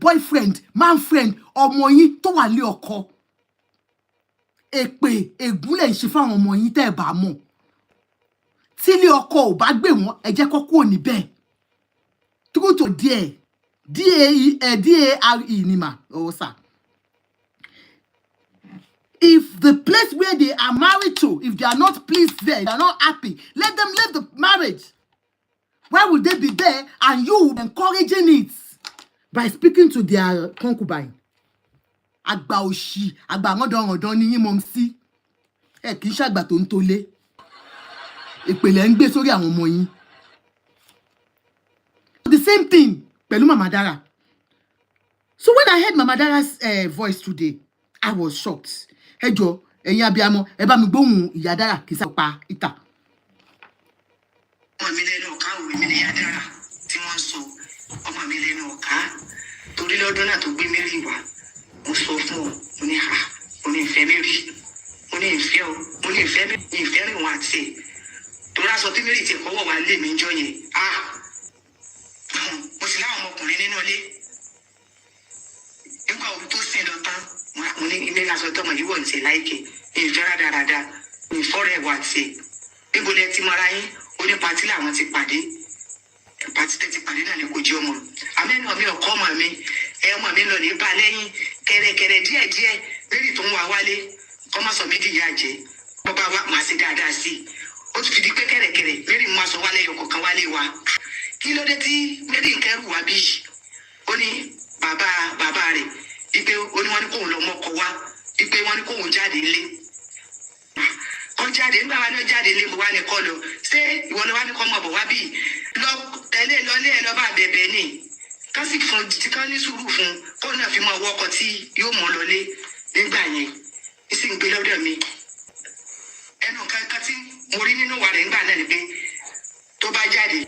S1: boyfriend man friend ọmọ yín tó wà lé ọkọ. Èpè ègún lẹ̀ ń ṣe fáwọn ọmọ yín tẹ́ ẹ bá mọ̀. Tí ilé ọkọ ò bá gbé wọn ẹ jẹ́ kó kúrò níbẹ̀. True to dare. D-A-R-E ni ma. Oh, sir. If the place where they are married to, if they are not pleased there, they are not happy, let them leave the marriage. Why would they be there and you encouraging it by speaking to their concubine? Àgbà òṣì, àgbà rọ̀dọ̀rọ̀dọ̀ ni yín Mọ́mísí. Ẹ kì í ṣàgbà tó ń tolé. Ìpèlè ń gbé sórí àwọn ọmọ yín. The same thing pẹ̀lú Mama Dara. So when I heard Mama Dara's voice today, I was shocked. Ẹ jọ̀ọ́, ẹ̀yin abiyamọ, ẹ bá mi gbóhùn ìyá Dara kì í sapa ìta.
S2: Ọmọ mi lẹ́nu ọ̀ká òwe mi ní ìyá Dara tí wọ́n sọ. Ọmọ mi lẹ́nu ọ̀ká torí lọ́dún náà tó gbé Mary wá. Mo sọ fún ọ, mo ní ha, mo ní ìfẹ́ Mary. Mo ní ìfẹ́ o, mo ní ìfẹ́ rìn wọn àti ẹ̀. Torí aṣọ tí Mary ti kọ́wọ́ wá lé mi jọ yẹn. Mo sì láwọn ọmọkùnrin nínú ilé. Nígbà òru tó sìn lọ tán, mo ní ilé aṣọ tọmọ yìí wọ̀ ní ṣe láìkè. Ìfẹ́ rádaràda, ìfọ́rẹ̀ wà àti ẹ̀. Níbo lẹ ti mọra yín? Ó ní patí làwọn ti pàdé. Patí tẹ́ ti pàdé náà ni kò jí ọmọ. Àmẹ́nu mi ọkọ ọmọ mi. Ọmọ mi lọ ní bá lẹ́yìn kẹ̀rẹ̀kẹ̀rẹ̀ díẹ̀díẹ̀ lórí tó ń wá wálé. Ọmọ sọ méjì yá jẹ. Bọ́bá wa máa ṣe dáadáa sí i. Ó ti fi di pé kẹ̀rẹ̀kẹ̀rẹ̀ lórí mo máa sọ wálé yọkọ̀ kan wálé wa. Kí ló dé tí Mary ń kẹ́rù wá bí? Ó ní bàbá rẹ̀ wípé ó ní wọ́n ní kóun lọ mọ́kọ wá wípé wọ́n ní kóun jáde nílé. Ó jáde nígbà wá ní ó jáde nílé mo wá ní kọ́ lọ. Ṣé ìwọ ló wá ní kọ́ mọ̀ bọ̀ wá bí? Lọ tẹ̀lé lọlé ẹ lọ bá bẹ̀bẹ̀ ni. Kán sì fún títí kán ní sùúrù fún kó náà fi mọ ọwọ́ ọkọ tí yóò mọ̀ lọlé nígbà yẹn. Ìsì ń gbé lọ́dọ̀ mi. Ẹnu kankan tí mo rí nínú wa rẹ̀ nígbà náà ni pé tó bá jáde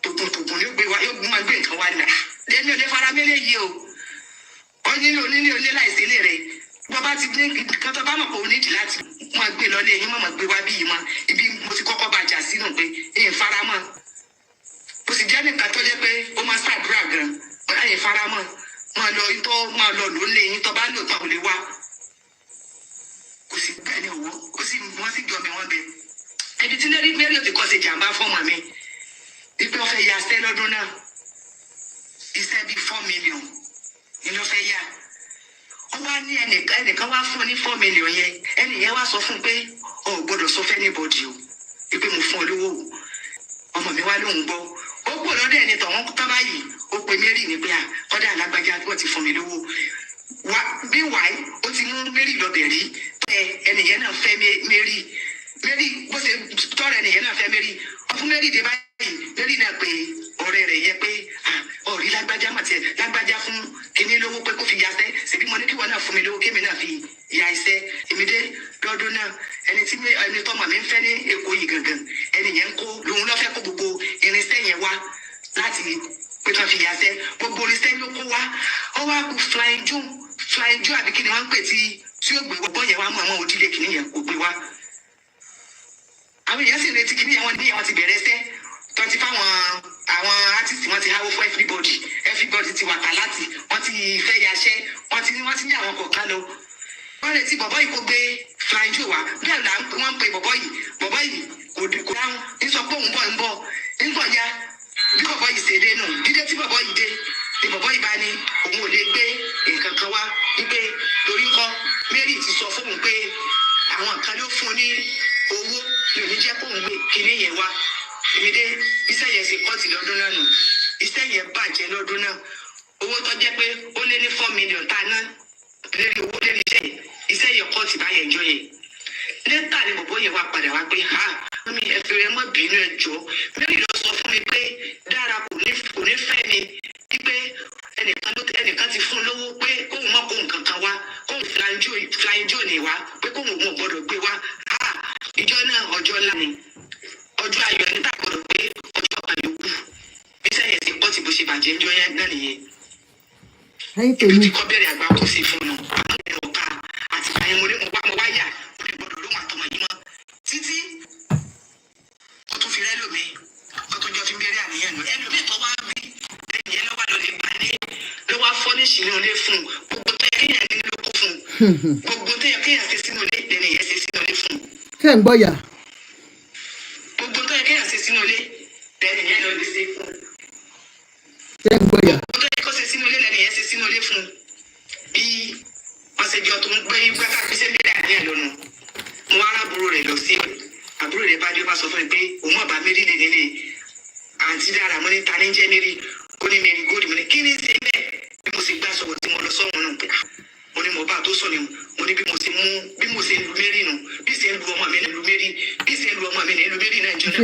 S2: tògùn yóò gbé wa yóò máa gbé nǹkan wá là. Lẹ́ni olè fara mẹ́lẹ̀ yìí o. Ó nílò onílé láìsí ilé rẹ̀. Bọ́bá ti ní nǹkan tó bá mọ̀ pé ó nídìí láti máa gbé lọlé yín máa gbé wá bí yìí mọ́. Ibi mo ti kọ́kọ́ bàjá sínú pé èyí fara mọ́. Mo sì jẹ́ nìkan tó jẹ́ pé ó máa ṣàdúrà gan. Bọ́lá yẹn fara mọ́. Máa lọ lónìí yín tó bá lò tó lè wá. Kò sí bẹ́ẹ̀ ni òwò. Wọ́n sì jọ mi wọ́n bẹ. Ẹbí tí lórí Mary ò ti kọ́ ṣe jàǹbá fọ́ọ̀mù mi. Ipe ọ̀fẹ́ ya ṣẹ́ lọ́dún náà. Iṣẹ́ bíi 4 million ni ló fẹ́ yá. Ó wá ní ẹnìkan wá fún ní 4 million yẹn. Ẹnìyẹn wá sọ fún pé o ò gbọ́dọ̀ sọ fẹ́ anybody o. Ipe mo fún ọ lówó o. Ọmọ mi wá lóhùn gbọ́. Ó pò lọ́dọ̀ ẹni tọ̀wọ́n kú tán báyìí. Ó pe Mary ní pé kọ́dà alágbájá wọ́n ti fún mi lówó. Bí wàá ó ti mú Mary lọ́bẹ̀ rí. Ẹnìyẹn náà fẹ́ Mary. Mary bó ṣe tọ́rọ ẹnìyẹn náà fẹ́ Mary. Ó fún Mary dé báyìí. Mary náà pé ọ̀rẹ́ rẹ̀ yẹ pé ọ̀rí lágbájá màtí ẹ̀ lágbájá fún kíní lówó pé kó fi yasẹ́. Ṣèbí mo ní kí wọ́n náà fún mi lówó kémi náà fi ya iṣẹ́. Èmi dé lọ́dún náà ẹni tọ́mọ mi ń fẹ́ ní Èkó yìí gangan. Ẹni yẹn ń kó lòun lọ́ fẹ́ kó gbogbo irinṣẹ́ yẹn wá láti pé kí wọ́n fi yasẹ́. Gbogbo irinṣẹ́ ló kó wá. Ó wá kú flying Joe àbí kí ni wọ́n ń pè tí ó gbé wọ́pọ̀ yẹn wá mọ̀ àwọn òdílé kìíní yẹn kò gbé wá. Àwọn èèyàn sì retí kìíní yẹn wọ́n ti bẹ̀rẹ̀ sẹ́. Tó ti fáwọn artist wọ́n ti háwó fún everybody ti wà tà láti wọ́n ti fẹ́ yaṣẹ́ wọ́n ti ní àwọn kọ̀ọ̀kan lọ. Wọ́n retí bọ̀bọ́ yìí kó gbé flying Joe wá bí àgbà wọ́n ń pe bọ̀bọ́ yìí kò dáhùn ní sọ pé òun bọ̀ nígbọ̀ ya bí bọ̀bọ́ yìí ṣe dé nù dídé tí bọ̀bọ́ yìí dé ni bọ̀bọ́ yìí bá ní òun ò lè gbé nǹkan kan wá wípé torí ńkọ́ Mary ti sọ fóun pé àwọn kan ló fún ní owó ní òní jẹ́ kóun gbé kinní yẹn wá. Èmi dé iṣẹ́ yẹn ṣe kọ́ọ̀tì lọ́dún náà nù iṣẹ́ yẹn bàjẹ́ lọ́dún náà owó tó jẹ́ pé ó lé ní 4 million tá a ná lérí owó lérí iṣẹ́ yẹn support báyẹn ẹjọ́ yẹn lẹ́tà ni bọ̀bọ́ yẹn wá padà wá pé mi ẹ̀fẹ̀ rẹ mọ́ bínú ẹjọ́ Mary lọ sọ fún mi pé Dára kò ní fẹ́ mi wípé ẹnìkan ti fún lówó pé kóun mọ́ kó nǹkan kan wá kóun flying journey wá pé kóun mọ̀ gbọ́dọ̀ gbé wá ìjọ náà ọjọ́ ńlá ni ọjọ́ ayọ̀ níta gbọ́dọ̀ pé ọjọ́ àyọkù bí sẹ́yìn sí pọ́tì bó ṣe bàjẹ́ ńjọ́ yẹn náà nìyẹn. Ti kọ́ bẹ̀rẹ̀ àgbà kò sí fún un àwọn ẹ̀rọ ọ̀ka àti ìgbà yẹn mo wá yà mo lè gbọ́dọ̀ lóhùn àtọmọ yìí mọ́ títí ó tún fi rẹ́ lómi ó tún jọ fi bẹ̀rẹ̀ àníyàn nù ẹlòmíì tó wá rí lẹ́yìn yẹn lọ́wọ́ lọ́lẹ̀ gbalẹ̀ ló wá fọ́ ní ìṣìnà ilé fún gbogbo tó yẹ kéèyàn ní lóko fún gbogbo tó yẹ kéèyàn ṣe sínú ilé lẹ́yìn yẹn ṣe sínú ilé fún.
S1: Ṣé ń gbọ́ yà?
S2: Gbogbo tó yẹ kéèyàn ṣe sínú ilé lẹ́yìn yẹn lọ lè ṣe fún.
S1: Ṣé ń gbọ́ yà?
S2: Gbogbo tó yẹ kó ṣe sínú ilé lẹ́yìn yẹn ṣe sínú ilé fún. Bí wọ́n ṣe jọ tó ń gbé gbàgbà fi ṣe ń bẹ̀rẹ̀ àníyàn lọ́nu mo wá arábùrò rẹ̀ lọ sí àbúrò rẹ̀ bá dé bá sọ fún mi pé òun ọ̀bà Mary lè nílé àǹtí Dára mo ní ta ní jẹ́ Mary ó ní Mary gold mo ní kí ni ṣe bẹ́ẹ̀ bí mo ṣe gbá sọ̀rọ̀ tí mo lọ sọ́wọ́n náà pé mo ní mo bá tó sọ ni mo ní bí mo ṣe lu Mary nù bí ṣe ń lu ọmọ mi ní lu Mary bí ṣe ń lu ọmọ mi ní lu Mary náà jọ náà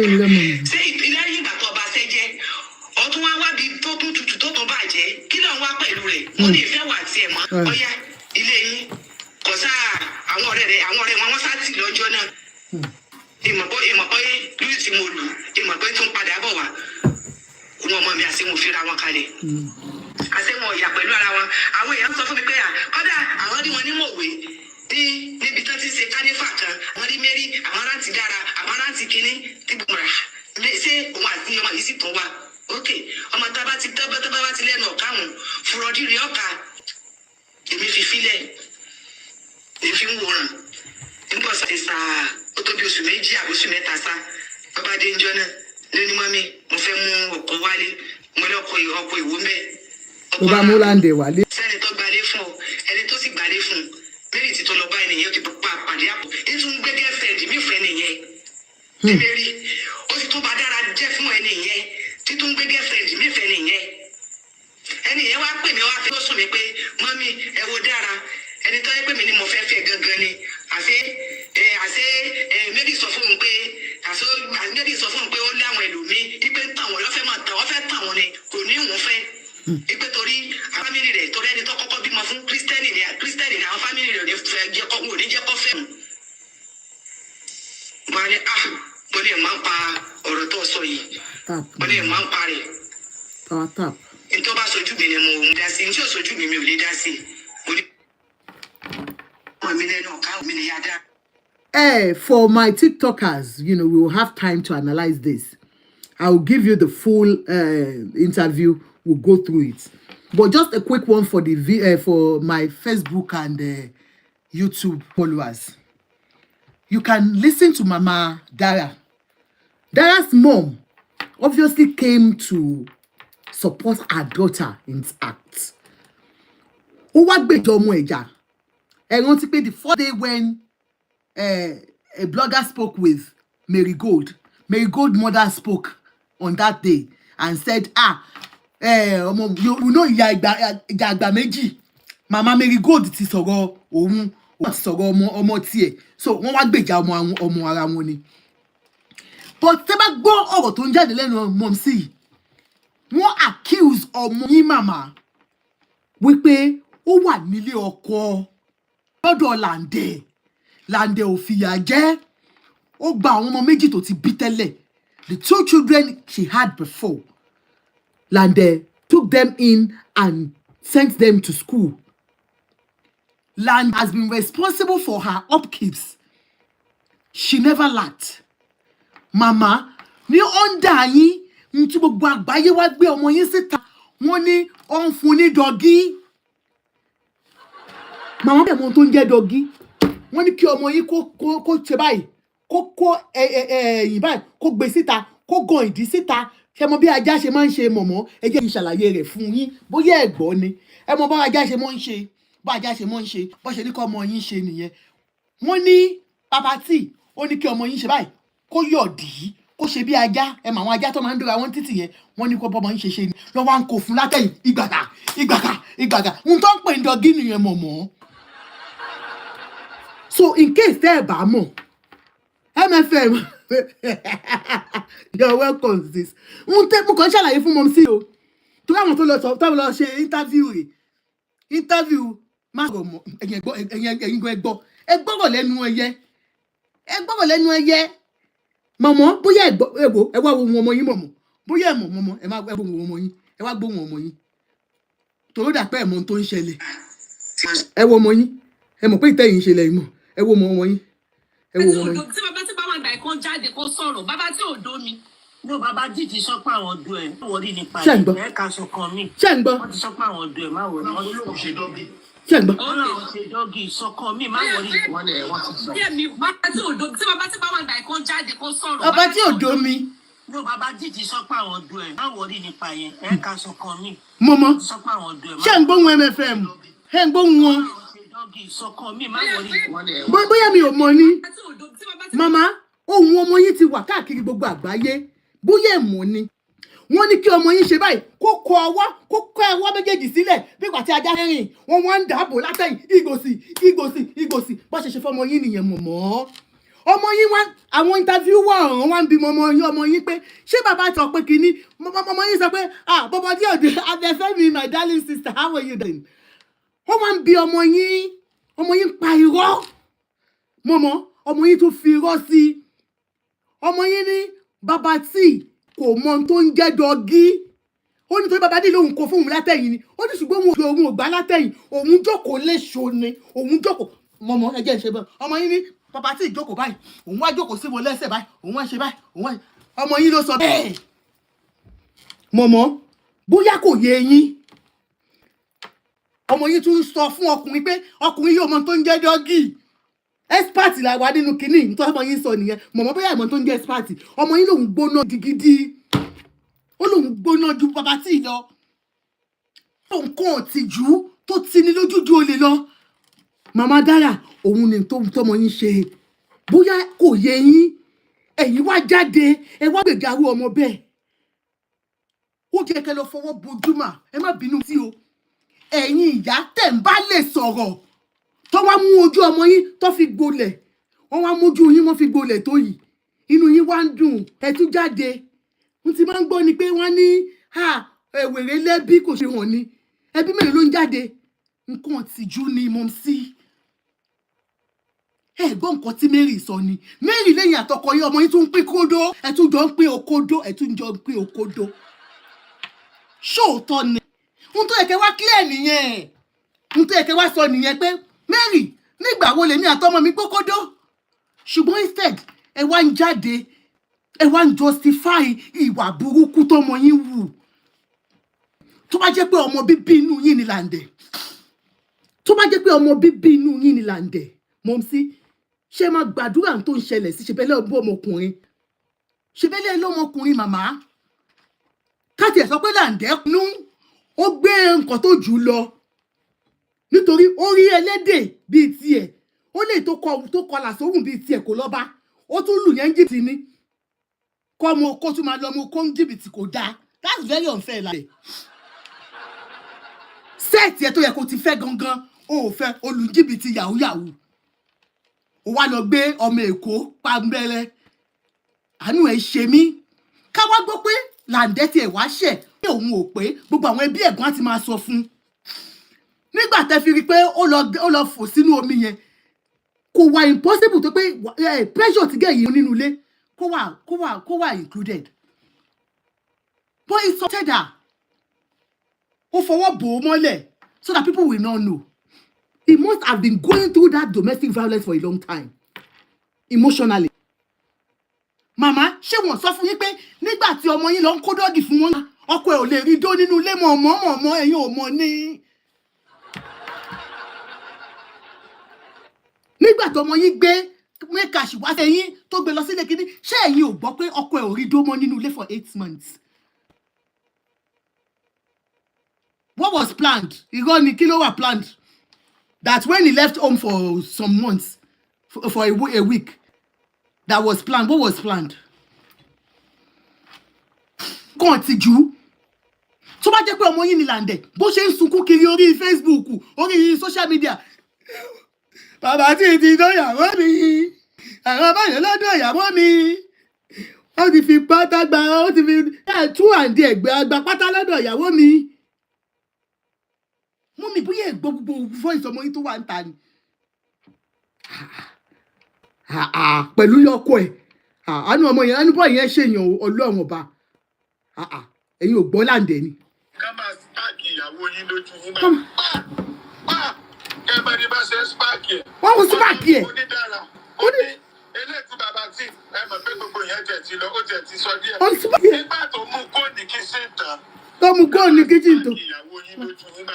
S2: ṣé ìpínlẹ̀ yìí gbàtọ̀ ọba ṣẹ́ jẹ́ ọtún wá wá bí tó tún tutù tó tún bàjẹ́ kí ló ń wá pẹ̀lú rẹ̀ mo ní ìfẹ́ wà tiẹ̀ mọ́ ọ̀yá ilé yín kò sáà àwọn ọ̀rẹ́ wọn sá tì lọ́jọ́ náà ìmọ̀ pé lórí tí mo lù ìmọ̀ pé tún padà bọ̀ wá wọn ọmọ mi àti mo fi ra wọn kalẹ̀ àti wọn ọ̀yà pẹ̀lú ara wọn àwọn èèyàn sọ fún mi pé kọ́dà àwọn rí wọn ní mọ̀wé níbi tó ti ṣe kánífà kan àwọn rí Mary àwọn aráàtì Dára àwọn aráàtì kínní tí mo rà ṣé òun àti ọmọ yìí sì tún wà ok ọmọ tá bá ti lẹ́nu ọ̀ka wọn fúrọ́dì rí ọ̀ka èmi fi filẹ̀ èmi fi ń wòran nígbà ọ̀sẹ̀ sáà ó tó bí oṣù méjì àbí oṣù mẹ́ta sá bàbá dé ń jọ náà lóní mọ́mí mo fẹ́ mú ọkọ̀ wálé mo lé ọkọ̀ ìwó mẹ́.
S1: Mo bá mú Lande wálé.
S2: Sẹ́ni tó gbalé fún ọ ẹni tó sì gbalé fún un Mary ti tó lọ bá ẹnìyẹn ti pa àpàdé àpò ètò ń gbé gẹ́fẹ̀ẹ́dì mí fẹ́ nìyẹn. Mary ó sì tún bá Dára jẹ́ fún ẹnìyẹn títún gbé gẹ́fẹ̀ẹ́dì mí fẹ́ nìyẹn. Ẹnìyẹn wá pè mí wá fi ó sùn mí pé mọ́mí ẹ wo Dára ẹni tó yẹ pé mi ni mo fẹ́ fẹ́ gangan ni àṣé Mary sọ fún un pé Mary sọ fún un pé ó láwọn ẹlòmíì ipe ń tàn wọ́n lọ́fẹ́ máa tàn wọ́n fẹ́ tàn wọ́n ni kò ní òun fẹ́ ipe torí fámìlì rẹ̀ torí ẹni tó kọ́kọ́ bímọ fún kírísítẹ́nì ni àwọn fámìlì rẹ̀ ò ní jẹ́ kọ́ fẹ́ mu. mo ní mo lè máa ń pa ọ̀rọ̀ tó sọ yìí mo lè máa ń pa rẹ̀ nítorí bá sojú mi ni mo ń dá sí ní tí ò sojú mi ò lè dá sí mo ní ọmọ mi lẹ́nu ọ̀ká mi ni yá dá.
S1: For my TikTokers, we will have time to analyze this. I will give you the full interview. We'll go through it. But just a quick one for for my Facebook and YouTube followers. You can listen to Mama Dara. Dara's mom obviously came to support her daughter in this act. Ó wá gbèjà ọmọ ẹ̀jà. Ẹ rántí pé the first day when a blogger spoke with Mary Gold mother spoke on that day and said, you know ìyá ìgbà méjì Mama Mary Gold ti sọ̀rọ̀ òun ti sọ̀rọ̀ ọmọ tiẹ̀ so wọ́n wá gbèjà ọmọ ara wọn ni. But tẹ́ bá gbọ́ ọ̀rọ̀ tó ń jáde lẹ́nu mọ̀mísì wọ́n accuse ọmọ yín màmá wípé ó wà nílé ọkọ lọ́dọ̀ Lande ò fìyà jẹ ó gba àwọn ọmọ méjì tó ti bí tẹ́lẹ̀ the 2 children she had before Lande took them in and sent them to school. Lande has been responsible for her upkeeps. She never lacked. Mama ní ọ̀ndà yín ní tí gbogbo àgbáyé wá gbé ọmọ yín síta wọ́n ní ó ń fún ní dọ́gí. Mama bẹ̀ mọ́ tó ń jẹ́ dọ́gí. Wọ́n ní kí ọmọ yín kó ṣe báyìí kó ẹ̀yìn báyìí kó gbé síta kó gan ìdí síta ṣe mọ bí ajá ṣe máa ń ṣe mọ̀mọ́ ẹ jẹ́ kí n ṣàlàyé rẹ̀ fún yín bóyá ẹ gbọ́ ni ẹ mọ bá ajá ṣe máa ń ṣe bó ajá ṣe máa ń ṣe bó ṣe ní kí ọmọ yín ṣe nìyẹn. Wọ́n ní papati ó ní kí ọmọ yín ṣe báyìí kó yọ̀dí kó ṣe bí ajá ẹ mọ àwọn ajá tó máa ń dúra wọn títì yẹn wọ́n ní kó bọ́mọ yín ṣe ni lọ́wọ́ à ń kó fún látẹ̀yìn ìgbàgà ń tó ń pè ń dọ́gí nìyẹn mọ̀mọ́. So in case tẹ́ ẹ bá mọ̀, MFM, you're welcome to this. Mo kàn ṣàlàyé fún mom sí o. Tó àwọn tó lọ ṣe interview má sọ̀rọ̀ mọ́, ẹ̀yin gbọ́ ẹ gbọ́rọ̀ lẹ́nu ẹyẹ. Mọ̀mọ́ bóyá ẹ wá wo ọmọ yín mọ̀mọ́, bóyá ẹ mọ̀ mọ̀mọ́ ẹ má gbọ́ ọmọ yín, ẹ wá gbóhùn ọmọ yín. Tòró dà pé ẹ mọ̀ ohun tó ń ṣẹlẹ̀. Ẹ wo ọmọ yín, ẹ mọ̀ pé ìtẹ́yìn ń ṣẹlẹ̀ mọ̀, ẹ wo ọmọ yín. Ẹ wo ọmọ yín.
S2: Tí bàbá wà gbà ẹ̀kan jáde kó sọ̀rọ̀, bàbá tí ò dó mi. No, bàbá dídì sọ pé àwọn ọdún ẹ̀ ń wọrí nípa ẹ̀ ká sọ kan mí.
S1: Ṣé ń gbọ́?
S2: Wọ́n ti sọ pé àwọn ọdún ẹ̀ má wọrí. Wọ́n lóun ṣe dọ́gì.
S1: Ṣé ń gbọ́?
S2: Wọ́n làwọn ṣe dọ́gì sọkàn mí má wọrí. Wọ́n ti sọ. Tí bàbá wà gbà ẹ̀kan jáde kó sọ̀rọ̀.
S1: Bàbá tí ò dó mi.
S2: No, bàbá dídì sọ pé àwọn ọdún ẹ̀ má wọrí nípa ẹ̀ ká sọ kan mí.
S1: Mọ̀mọ́,
S2: Sọ pé àwọn ọdún ẹ̀ má wọrí.
S1: ṣé ń gbóhùn MFM? Ṣé ń gbóhùn wọn?
S2: Sọkàn mí má wọrí.
S1: Bóyá mi ò mọ̀ ni. Màmá, ohun ọmọ yín ti wà káàkiri gbogbo àgbáyé. Bóyá ẹ mọ̀ ni. Wọ́n ní kí ọmọ yín ṣe báyìí kó kọ ọwọ́ méjèèjì sílẹ̀ bí ìgbà tí ajá rìn. Wọ́n ń dàbò látẹ̀yìn ìgòsì. Bó ṣe fọmọ yín nìyẹn mọ̀mọ́. Ọmọ yín wá àwọn interviewer ọ̀hún wá ń bi ọmọ yín pé ṣé bàbá sọ pé kínní. Ọmọ yín sọ pé bọ́bọ́ tí òde Adefemi my darling sister how are you doing? Wọ́n wá ń bi ọmọ yín pa irọ́. Mọ̀mọ́, ọmọ yín tún fi irọ́ sí i. Ọmọ yín ní bàbá tí kò mọ ohun tó ń jẹ́ dọ́gí. Ó ní torí bàbá dì lóhùn kó fún òun látẹ̀yìn ni. Ó ní ṣùgbọ́n òun ò gbá látẹ̀yìn. Òun jókòó léṣo ni. Òun jókòó. Mọ̀mọ́ ẹ jẹ́ ìṣe bẹ́ẹ̀. Ọmọ yín ní bàbá tí ìjókòó báyìí. Òun wá jókòó sí wọn lẹ́sẹ̀ báyìí. Òun wá ṣe báyìí. Ọmọ yín ló sọ bẹ́ẹ̀. Mọ̀mọ́, bóyá kò yé yín. Ọmọ yín tún sọ fún ọkùnrin pé ọkùnrin yóò mọ ohun tó ń jẹ́ dọ́gí. Expert la wà nínú kinní nítorí ọmọ yín sọ nìyẹn. Mọ̀mọ́ bóyá ìmọ̀ tó ń jẹ́ expert. Ọmọ yín lòun gbóná gidigidi. Ó lòun gbóná ju bàbá tí lọ. Òun kàn tìjú tó ti ní lójú ju olè lọ. Màmá Dára òun ni tọmọ yín ṣe. Bóyá kò yé yín. Ẹ̀yin wá jáde ẹ wá gbègàrú ọmọ bẹ́ẹ̀. Ó jẹ́ kẹ́ lọ fọwọ́ bojúmà ẹ má bínú sí o. Ẹ̀yin ìyá tẹ̀ ń bá lè sọ̀rọ̀. Tó wá mú ojú ọmọ yín tó fi gbolẹ̀. Wọ́n wá mójú yín wọ́n fi gbolẹ̀ tó yìí. Inú yín wá ń dùn ẹ tún jáde. Mo ti máa ń gbọ́ ni pé wọ́n ní wèrè lẹ́bí kò ṣe hàn ni. Ẹbí mélòó ló ń jáde? Nǹkan tìjú ni mo sí. Ẹ gbọ́ nǹkan tí Mary sọ ni. Mary lẹ́yìn àtọkọ yín ọmọ yín tún ń pín kódó. Ẹ tún jọ ń pín okódó. Ṣóòótọ́ ni. Ohun tó yẹ kẹ́ wá clear nìyẹn. Ohun tó yẹ kẹ́ wá sọ nìyẹn pé Mary nígbà wo lèmi àtọmọ mi gbókódó? Ṣùgbọ́n instead ẹ wá ń jáde ẹ wá ń justify ìwà burúkú tọmọ yín wù. Tó bá jẹ́ pé ọmọ bíbí inú yín ni Lande. Mọ̀mísí ṣé máa gbàdúrà tó ń ṣẹlẹ̀ sí ṣebẹ́lẹ́ ọmọkùnrin. Ṣebẹ́lẹ́ lọ́mọkùnrin màmá. Káti ẹ̀ sọ pé Lande nú ó gbé nǹkan tó jù lọ. Nítorí ó rí ẹlẹ́dẹ̀ bíi tiẹ̀. Ó lè tó kọlà sóhùn bíi tiẹ̀ kò lọ́ba. Ó tún lù yẹn jìbìtì ni. Kó tún máa lọ mú kó ń jìbìtì kò dáa. That's very unfair Lande. Sẹ́ẹ̀tì ẹ̀ tó yẹ kó ti fẹ́ gangan. Ó ò fẹ́ olùjìbìtì yahoo. Ó wá lọ gbé ọmọ Èkó pàmbẹ́lẹ́. Àánú ẹ̀ ṣe mí. Ká wá gbọ́ pé Lande tiẹ̀ wá ṣẹ̀ pé òun ò pé gbogbo àwọn ẹbí ẹ̀gbọ́n á ti máa sọ fún. Nígbà tẹ́ fi rí pé ó lọ fò sínú omi yẹn kò wà impossible tó pé pressure ti gẹ̀ yìí nínú ilé kó wà included. But it's so tender. Ó fọwọ́ bò ó mọ́lẹ̀ so that people will not know. He must have been going through that domestic violence for a long time emotionally. Màmá ṣé wọ́n sọ fún yín pé nígbà tí ọmọ yín lọ ń kó dọ́ọ̀gì fún wọn ọkọ ẹ̀ ò lè rí dó nínú ilé mọ̀ọ́mọ́ ẹ̀yin ò mọ̀ ní. Nígbà tí ọmọ yín gbé mẹ́kàṣì wá sẹ́yìn tó gbé lọ sílé kínní ṣé ẹ̀yin ò gbọ́ pé ọkọ ẹ̀ ò rí dó mọ́ nínú ilé for 8 months. What was planned? Irọ́ ni kí ló wà planned? That when he left home for some months, for a week, that was planned. What was planned? Kàn tìjú. Tó bá jẹ́ pé ọmọ yín ni Lande, bó ṣe ń sunkún kiri orí Facebook, orí social media. bàbá tí ti tó ìyàwó mi àwọn báyìí lọ́dọ̀ ìyàwó mi ó ti fi pátá gba ó ti fi tú àǹdí ẹ̀gbẹ́ àgbà pátá lọ́dọ̀ ìyàwó mi. mú mi bóyá ẹ̀gbọ́n gbogbo voice ọmọ yín tó wà ń ta ni pẹ̀lú ọkọ ẹ̀ àánú ọmọ yẹn àánú bọ́ yẹn ṣèyàn ọlọ́run ọba ẹ̀yin ò gbọ́ Lande ni.
S3: ká máa spáàkì ìyàwó yín lójú yín máa kẹ́ bá ní bá ṣe spáàkì ẹ̀.
S1: wọ́n mú spáàkì ẹ̀.
S3: onídàára ó ní eléyìí bàbá tí ẹ mọ̀ pé gbogbo yẹn tẹ̀ ti lọ ó tẹ̀ ti sọ díẹ̀. nígbà tó mú góòlù kí sí tán.
S1: tó mú góòlù kí sí tán.
S3: ìyàwó yín lójú yín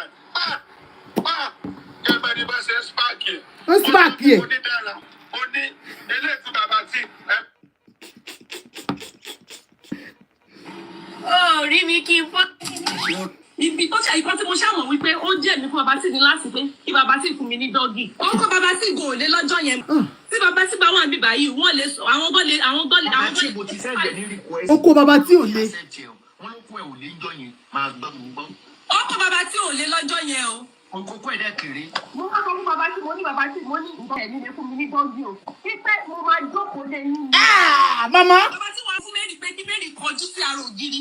S3: máa kẹ́ bá ní bá ṣe spáàkì ẹ̀.
S1: wọ́n spáàkì ẹ̀.
S3: onídàára ó ní eléyìí bàbá tí ẹ.
S4: ó rí mi kí n fọ́. Ibi tó ṣe ìkan tí mo ṣàmọ̀ wípé ó jẹ́ mi fún bàbá tí ní láti pé kí bàbá tí fún mi ní dọ́gì. Ọkọ bàbá tí gò lé lọ́jọ́ yẹn. Tí bàbá tí bá wà níbí báyìí wọ́n lè sọ àwọn gọ́lé.
S1: Oko bàbá tí ò lé.
S3: Wọ́n ló kó ẹ̀ ò lé jọ yẹn máa gbọ́ mú gbọ́.
S4: Ọkọ bàbá tí ò lé lọ́jọ́ yẹn o.
S3: Òkókó ẹ̀dá kéré.
S4: Mo máa sọ fún bàbá tí mo ní nǹkan ẹ̀mí lè fún mi ní dọ́gì o. Pípẹ́ mo máa jókòó lé yín.
S1: Mama.
S4: Bàbá tí wọ́n fún Mary pé kí Mary kọjú sí ara ògiri.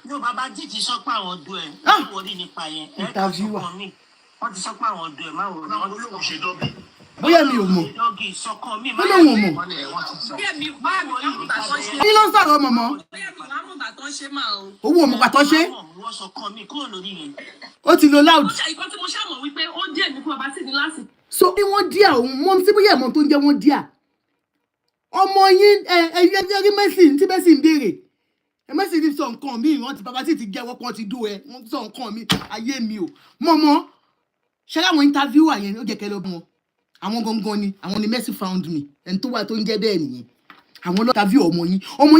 S2: Yóò bàbá jíjì sọ pé àwọn ọdún ẹ̀ máa wọlé nípa yẹn.
S1: Interviewer.
S2: Wọ́n ti sọ pé àwọn ọdún ẹ̀ máa wọlé.
S3: Àwọn olóhùn ṣe dọ́bì.
S1: Bóyá mi ò mọ̀.
S2: Dọ́gì sọkàn mi
S1: Bóyá òun ò mọ̀.
S4: Bóyá mi bá mi lámùgbà tó ṣe.
S1: Kí ló ń sọ̀rọ̀ mọ̀mọ́?
S4: Bóyá mi lámùgbà tó ṣe máa o.
S1: Owó òmùgbà tó ṣe.
S2: Wọ́n sọkàn mi kúrò lórí yẹn.
S1: Ó ti lo loud.
S4: Ó ṣe ìkan tí mo ṣàmọ̀ wípé ó jẹ́ mi fún bàbá tí ní láti.
S1: So bí wọ́n díà òun mọ́ sí bóyá ẹ̀mọ́ tó ń jẹ́ wọ́n díà. Ọmọ yín ẹ̀rí mẹ́sìn tí mẹ́sìn ń béèrè. Mẹ́sìn ti sọ nǹkan mi wọ́n ti bàbá tí ti jẹ́wọ́ kan ti dó ẹ wọ́n sọ nǹkan mi ayé mi o. Mọ̀mọ́ ṣé láwọn interviewer yẹn ó jẹ́ kẹ́ lọ bí wọn. Àwọn gangan ni àwọn ni Mercy found me ẹni tó wà tó ń jẹ́ bẹ́ẹ̀ nìyẹn. Àwọn lọ interview ọmọ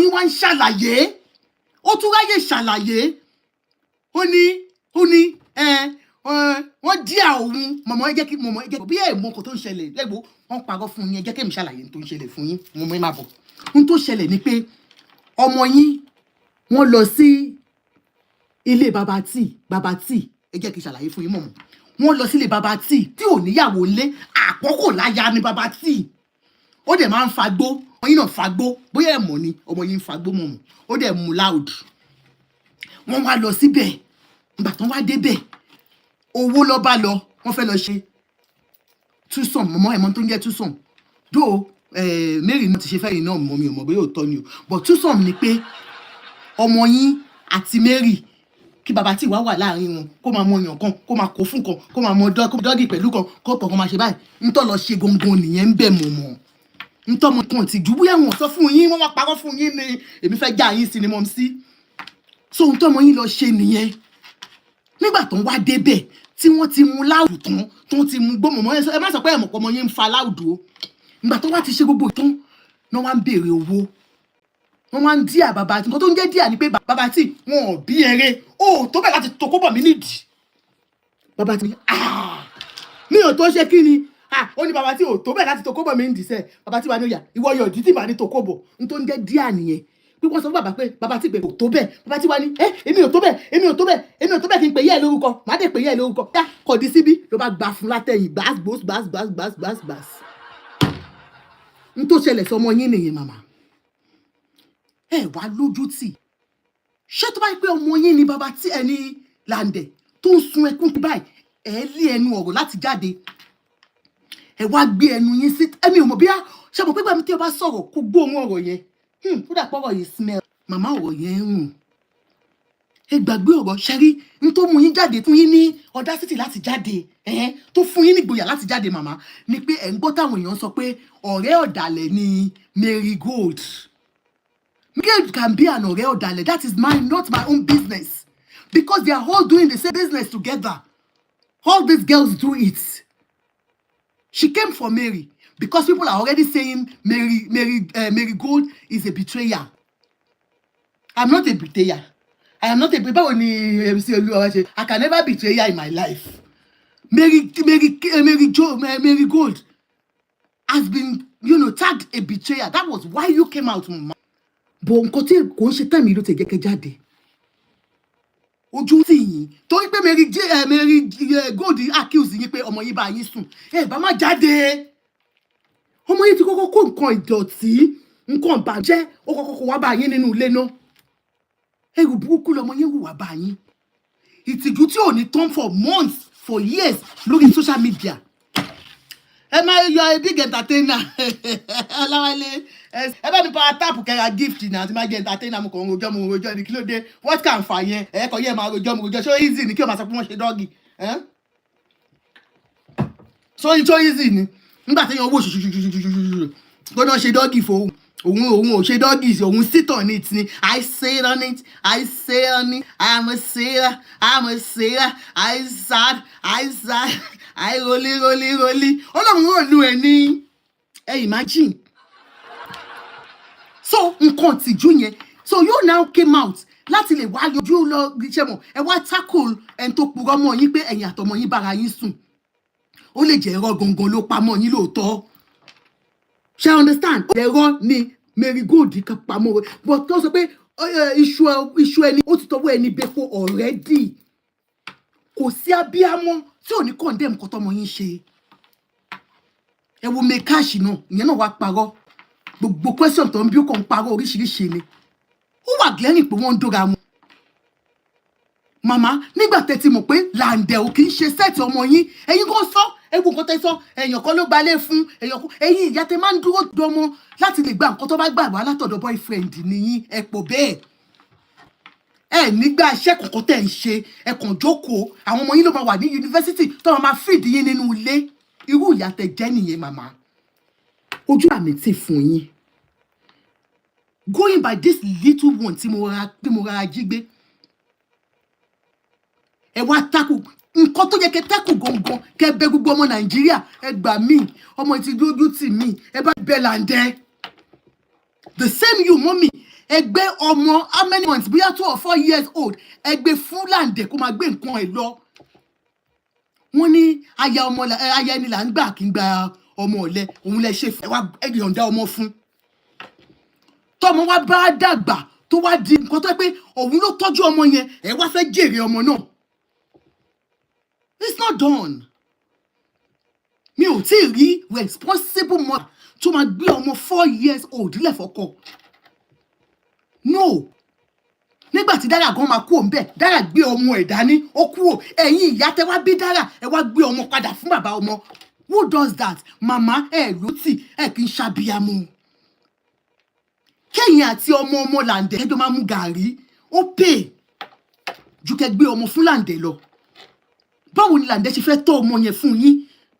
S1: yín wá ń ṣàlàyé ó tún ráyè ṣàlàyé ó ní wọ́n díà òun mọ̀mọ́ ẹ jẹ́ kí bí ẹ̀ mọ̀ kò tó ń ṣẹlẹ̀ lẹ́gbọ́ wọ́n parọ́ fún yín ẹ jẹ́ kí èmi ṣàlàyé tó ń ṣẹlẹ̀ fún yín mọ̀mọ́ ẹ má bọ̀ ohun tó ṣẹlẹ̀ ni pé ọmọ yín wọ́n lọ sí ilé bàbá tí ẹ jẹ́ kí ṣàlàyé fún yín mọ̀mọ́ wọ́n lọ sí ilé bàbá tí ò níyàwó lé àkókò láya ni bàbá tí ó dẹ̀ máa ń fagbó ọmọ yín náà fagbó bóyá ẹ̀ mọ̀ ni ọmọ yín ń fagbó mọ̀mọ́ ó dẹ̀ mú loud wọ́n wá lọ síbẹ̀ ìgbà tán wá débẹ̀ owó lọ bá lọ wọ́n fẹ́ lọ ṣe túsàn mọ́mọ́ ẹ̀mọ́ tó ń jẹ́ túsàn dó Mary náà ti ṣe fẹ́yìn náà mọ́ mi ò mọ̀ bóyá òótọ́ ni o but túsàn ni pé ọmọ yín àti Mary kí bàbá tí wàá wà láàrin wọn kó máa mọ èèyàn kan kó máa kó fún kan kó máa mọ dọ́gì pẹ̀lú kan kó pọ̀ kan máa ṣe báyìí ntọ́ lọ ṣe gangan nìyẹn ń bẹ̀ mọ̀mọ́ ntọ́ ọmọ kan ti jù bóyá wọn sọ fún yín wọ́n wá parọ́ fún yín ni èmi fẹ́ já yín sí ni mọ́ sí so ntọ́ ọmọ yín lọ ṣe nìyẹn nígbà tó ń wá débẹ̀ tí wọ́n ti mú láùdù tán tó ti mú gbọ́mọ̀ ẹ má sọ pé ẹ̀mọ̀pọ̀ ọmọ yín ń fa láùdù o nígbà tó wá ti ṣe gbogbo ìtàn náà wá ń béèrè owó wọ́n wá ń díà bàbá tí nǹkan tó ń jẹ́ díà ni pé bàbá tí wọn ò bí ẹrẹ ó tó bẹ̀ láti tó kó bọ̀ mí nídìí bàbá tí mi ò tó ṣe kí ni ó ní bàbá tí ò tó bẹ̀ láti tó kó bọ̀ mí nídìí sẹ́ bàbá tí wà ní òyà ìwọ yóò dí tí màá ní tó kó bọ̀ n tó ń jẹ́ díà nìyẹn pé wọ́n sọ fún bàbá tí pé kò tó bẹ́ẹ̀ bàbá tí wà ní èmi ò tó bẹ́ẹ̀ kí n pè yẹ́ ẹ lórúkọ má dé pè yẹ́ ẹ lórúkọ yá kọ̀dí síbí ló bá gbà fún látẹ̀yìn gbàs n tó ṣẹlẹ̀ sọmọ yín nìyẹn màmá ẹ wá lójú tì ṣé tó bá yẹ pé ọmọ yín ni bàbá tí ẹni Lande tó ń sun ẹkún báyìí ẹ lé ẹnu ọ̀rọ̀ láti jáde ẹ wá gbé ẹnu yín sí ẹni ò mọ̀ bí ṣe mọ̀ pé gbàmí tí o bá sọ̀rọ̀ kó gbóhùn ọ̀rọ̀ yẹn ó dà pọ̀rọ̀ yìí smell màmá ọ̀rọ̀ yẹn ń rùn ẹ gbàgbé ọ̀rọ̀ ṣẹ́rí n tó mú yín jáde fún yín ní audacity láti jáde tó fún yín nígboyà láti jáde màmá ni pé ẹ̀ ń gbọ́ táwọn èèyàn sọ pé ọ̀rẹ́ ọ̀dàlẹ̀ ni Marigold Marigold can be an ọ̀rẹ́ ọ̀dàlẹ̀ that is mine not my own business because they are all doing the same business together all these girls do it she came for Mary because people are already saying Marigold is a betrayer. I'm not a betrayer. I am not a betrayer. I can never betray her in my life. Marigold has been, tagged a betrayer. That was why you came out, mama. But nǹkan tí kò ń ṣe tán mi ló ti jẹ́ kẹ́ jáde. Ojú tì yín torí pé Marigold accuse yín pé ọmọ yín bá yín sùn ẹ bá má jáde ọmọ yín ti kọ́kọ́ kó nǹkan ìdọ̀tí nǹkan ìbàjẹ́ ó kọ́kọ́ kó wá bá yín nínú ilé náà ẹrù burúkú lọmọ yín wù wá bá yín ìtìjú tí ò ní tán for months for years lórí social media ẹ máa yọ a big entertainer ọlọ́wọ́lé ẹ bá mi pa tap kẹ́ra gift ní àti máa jẹ entertainer mo kàn ń rojọ́ ní kí ló dé what can fà yẹn ẹ̀ẹ́kọ̀ yẹn máa rojọ́ ṣó easy ni kí o máa sọ pé wọ́n ṣe dọ́gì ṣó easy ni nígbà tí yẹn owó ṣùṣùṣùṣùṣùṣù gbọ́dọ̀ ṣe dọ́gì fún òun ò ṣe dọ́gì òun sit on it ni I say on it I say on it I'm a sailor I sad I rolly ọlọ́run ò lu ẹ̀ ní imagine so nǹkan tìjú yẹn so you now came out láti lè wá yọjú lọ ṣe mọ̀ ẹ wá tackle ẹni tó purọ́ mọ́ yín pé ẹ̀yin àtọmọ yín bára yín sùn ó lè jẹ́ ẹ̀rọ gangan ló pamọ́ yín lóòótọ́ ṣe understand ẹ̀rọ ni marigold kan pamọ́ but tó sọ pé iṣu ẹni ó ti tọwọ́ ẹni bẹ́ẹ̀ already kò sí abíámọ́ tí ò ní condemn kọ́ tọmọ yín ṣe ẹ wo mekashi náà ìyẹn náà wá parọ́ gbogbo question tó ń bí ó kàn ń parọ́ oríṣiríṣi ni ó wà glẹ́rìn pé wọ́n ń dóra wọn màmá nígbà tẹ́ ti mọ̀ pé Lande ò kì í ṣe sẹ́ẹ̀tì ọmọ yín ẹ̀yin kò sọ egbò nǹkan tẹ́ sọ èèyàn kan ló gbalẹ̀ fún èèyàn kan ẹ̀yin ìyá tẹ́ máa ń dúró dọmọ láti lè gba nǹkan tó bá gbà wá látọ̀dọ̀ boyfriend nìyí ẹ pọ̀ bẹ́ẹ̀ ẹ nígbà iṣẹ́ kankan tẹ́ ń ṣe ẹ kàn jókòó àwọn ọmọ yín ló máa wà ní yunifásitì tó máa feed yín nínú ilé irú ìyá tẹ́ jẹ́ nìyẹn màmá ojú àmì tì fún yín going by this little one tí mo rárá jí gbé ẹ wá takù nǹkan tó yẹ kẹ́ takù gangan kẹ́ bẹ̀ gbogbo ọmọ Nàìjíríà ẹ gbà mí ọmọ ti dójú tì mí ẹ bá bẹ̀ Lande the same you mọ́mì ẹgbẹ́ ọmọ how many months bóyá 2 or 4 years old ẹgbẹ́ fún Lande kó máa gbé nǹkan ẹ̀ lọ wọ́n ní aya ẹni là ń gbà kí n gba ọmọ ọ̀lẹ òun lẹ ṣe ẹ wá ẹ̀yọ̀ǹda ọmọ fún tọmọ wa bá dàgbà tó wá di nǹkan tó pé òun ló tọ́jú ọmọ yẹn ẹ wá fẹ́ jèrè ọmọ náà it's not done mi ò tí ì rí responsible mother tó máa gbé ọmọ 4 years old lẹ́fọ̀ọ́kọ no nígbà tí Dára gan máa kú òun bẹ́ẹ̀ Dára gbé ọmọ ẹ̀ dání ó kúrò ẹ̀yin ìyá tẹ́ wá bí Dára ẹ wá gbé ọmọ padà fún bàbá ọmọ who does that màmá ẹ ló tì ẹ kì í ṣàbíyamọ kẹ́yìn àti ọmọ Lande ẹjọ́ máa mú gàrí ó pè ju kẹ́ gbé ọmọ fún Lande lọ báwo ni Lande ṣe fẹ́ tọ́ ọmọ yẹn fún yín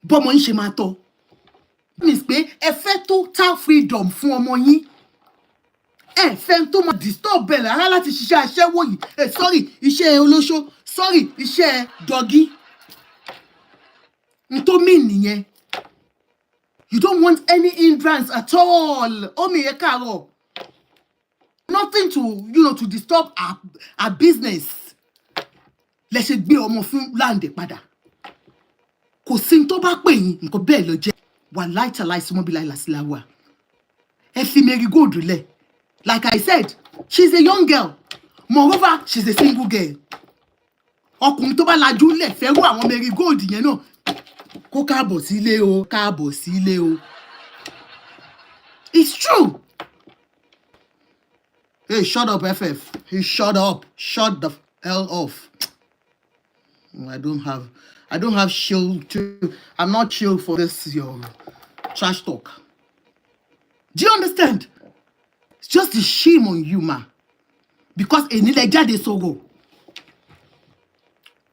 S1: bọ́mọ yín ṣe máa tọ́ means pé ẹ fẹ́ total freedom fún ọmọ yín ẹ fẹ́ tó máa disturb ẹ̀ rárá láti ṣiṣẹ́ aṣẹ́wó yìí sorry iṣẹ́ olóṣó sorry iṣẹ́ dọ́gí n tó mí nìyẹn you don't want any hindrance at all omi ẹ káàárọ̀ nothing to disturb our business lẹ ṣe gbé ọmọ fún Lande padà kò sí tó bá pè yín nǹkan bẹ́ẹ̀ lọ jẹ́ wà láìtàláìsí mọ́bí láìlàsíláwà ẹ fi marigold lẹ̀ like I said she's a young girl moreover she's a single girl ọkùnrin tó bá lajú lẹ̀ fẹ́rù àwọn marigold yẹn náà kó káàbọ̀ sílé o it's true. Hey, shut up, FF. Hey, shut up. Shut the hell off. I don't have chill to. I'm not chill for this your trash talk. Do you understand? It's just a shame on you, ma. Because enile jáde sọ̀rọ̀.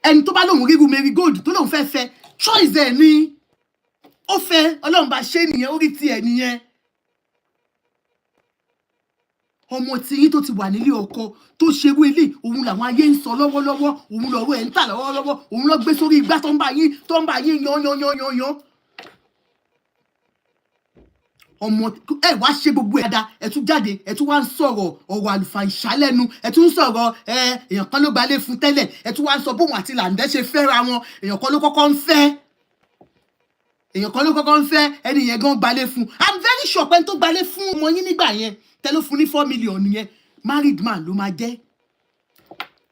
S1: Ẹni tó bá lóun ríru marigold tó lóun fẹ́ choice ẹ̀ ni. Ó fẹ́ Ọlọ́run bá ṣe nìyẹn orí ti ẹ̀ nìyẹn. Ọmọ tí yín tó ti wà nílé ọkọ tó ṣerú ilé òun làwọn ayé ń sọ lọ́wọ́lọ́wọ́ òun lọ́rọ̀ ẹ̀ ń tà lọ́wọ́lọ́wọ́ òun lọ gbé sórí igbá tó ń bá yín yan. Ọmọ ẹ wá ṣe gbogbo ẹ̀ dáadáa ẹ tún jáde ẹ tún wá ń sọ̀rọ̀ ọ̀rọ̀ àlùfàǹṣá lẹ́nu ẹ tún ń sọ̀rọ̀ èèyàn kan ló gbalé fún tẹ́lẹ̀ ẹ tún wá ń sọ bóun àti Lande ṣe fẹ́ra wọn èèyàn kan ló kọ́kọ́ ń fẹ́ ẹni yẹn gan gbalé fún I'm very sure pé tó gbalé fún ọmọ yín nígbà yẹn tẹ́ló fún ní 4 million yẹn married man ló máa jẹ́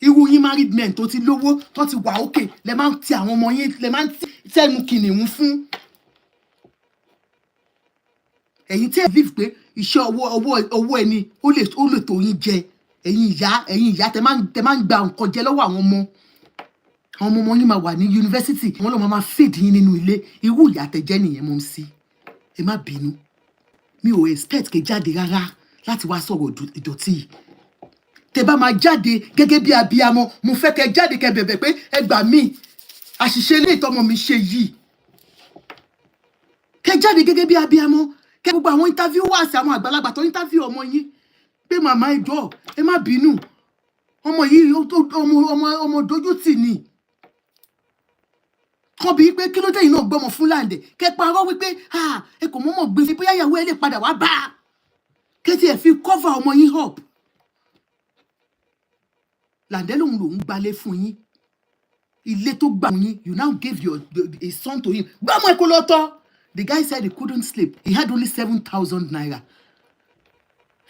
S1: irú yín married men tó ti lówó tó ti wà òkè lẹ máa ń ti àwọn ọmọ yín lẹ máa ń tẹnu kìnìún fún ẹ̀yin tẹ́ believe pé iṣẹ́ ọwọ́ ẹni ó lè tó yín jẹ, ẹ̀yin ìyá tẹ́ máa ń gba nǹkan jẹ lọ́wọ́ àwọn ọmọ yín máa wà ní yunifásitì, wọ́n lọ́ máa feed yín nínú ilé. Irú ìyá tẹ́ jẹ́ nìyẹn mọ́ sí. Ẹ má bínú, mi ò expect kẹ́ jáde rárá láti wá sọ̀rọ̀ ìdọ̀tí. Tẹ́ bá máa jáde gẹ́gẹ́ bí abiyamọ, mo fẹ́ kẹ́ jáde kẹ́ bẹ̀bẹ̀ pé ẹ gbà mí, àṣìṣe ilé ìtọ́mọ mi ṣe yìí. Kẹ́ jáde gẹ́gẹ́ bí abiyamọ, kẹ́ gbogbo àwọn interviewers, àwọn àgbàlagbà tó interview ọmọ yín pé màmá ẹ jọ̀ọ́, ẹ má bínú, ọmọ yìí ọmọ dójútì ni. Kàn bí pé kí ló dé yìí náà gbọ́mọ fún Lande, kẹ́ parọ́ wípé ẹ kò mọ́mọ́ gbé sí bóyá ìyàwó ẹ lè padà wá bá a. Kẹ́ tiẹ̀ fi cover ọmọ yín up. Lande lòun gbalé fún yín, ilé tó gbà fún yín, you now gave a son to him. Gbọ́mọ ẹ kó lọ tọ́. The guy said he couldn't sleep. He had only 7,000 naira.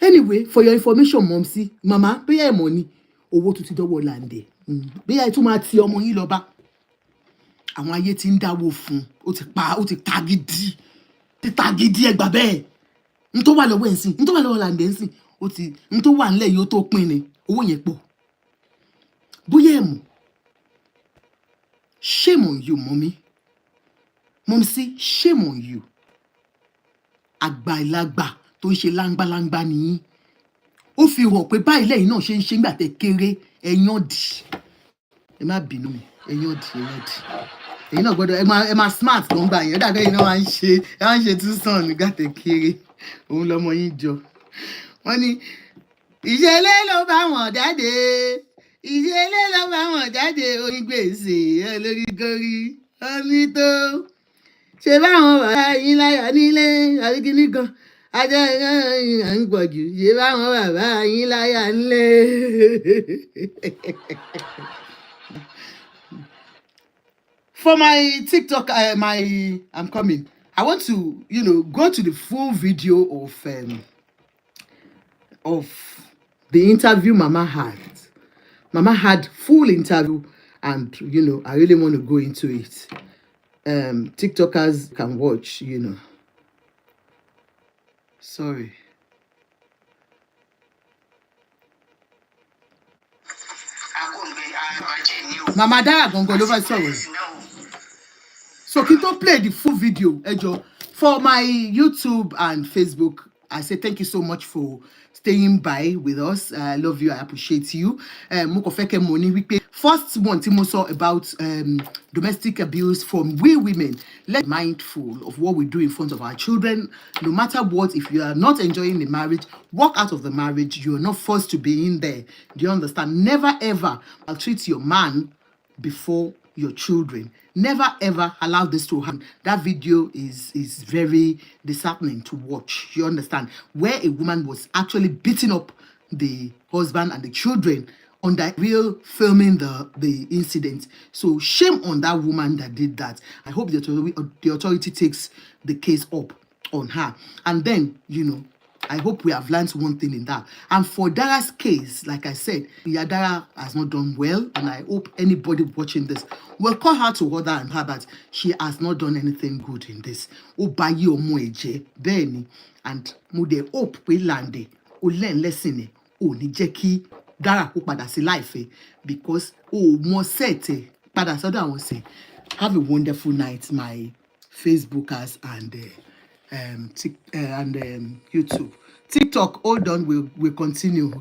S1: Anyway, for your information, Momsi, Mama, bóyá ẹ mọ̀ ni, owó tún ti dọ́wọ́ Lande. Bóyá ẹ tún máa ti ọmọ yín lọ bá. Àwọn ayé ti ń dáwó fún, ó ti ta gidi. Ẹ gbà bẹ́ẹ̀. N tó wà lọ́wọ́ ẹ̀ ń sìn, n tó wà lọ́wọ́ Lande ń sìn, n tó wà nílẹ̀ yìí ó tó pín ni, owó yẹn pọ̀. Bóyá ẹ mọ̀, shame on you, mommy. Momsi, shame on you. Àgbà ìlàgbà tó ń ṣe láńgbáláńgbá nìyí. Ó fi hàn pé báyìí lẹ́yìn náà ṣe ń ṣe nígbà tẹ́ kéré, ẹ̀yán dì. Ẹ má bínú mi, ẹ̀yán dì. Ẹ̀yin náà gbọ́dọ̀ ẹ máa smart tó ń gbà yẹn. Ó dàbí ẹ̀yin náà máa ń ṣe tún sàn nígbà tẹ́ kéré. Òun lọmọ yín jọ. Wọ́n ní ìṣẹ̀lẹ̀ ló bá wọn jáde. Ìṣẹ̀lẹ̀ ló bá wọn jáde. Onígbèsè olórí gorí. Omi tó ṣe báwọn bàbá yín láyà nílé àríkíní kan. Ajá ìrìn ń pọ̀ jù. Ṣe báwọn bàbá yín láyà nílé. For my TikTok, I'm coming. I want to, go to the full video of the interview Mama had. Mama had full interview, and I really want to go into it. TikTokers can watch, Sorry. Mama Dara gongo ló fẹ́ sọ̀rọ̀. So can you play the full video, Ejo? For my YouTube and Facebook, I say thank you so much for staying by with us. I love you. I appreciate you. First one, Timo saw about domestic abuse from we women. Let's be mindful of what we do in front of our children. No matter what, if you are not enjoying the marriage, walk out of the marriage. You are not forced to be in there. Do you understand? Never ever maltreat your man before your children. Never ever allow this to happen. That video is very disheartening to watch. You understand? Where a woman was actually beating up the husband and the children on that real filming the incident. So shame on that woman that did that. I hope the authority takes the case up on her. And then, I hope we have learned one thing in that. And for Dara's case, like I said, Dara has not done well, and I hope anybody watching this will call her to order and her that she has not done anything good in this. Obayi omo Benny, and mude hope we Lande o learn lesson o ni jẹ́ kí Dara kó padà sí life because mo set padà sọ́dọ̀ àwọn ṣe. Have a wonderful night, my Facebookers and YouTube. TikTok, hold on, we'll continue.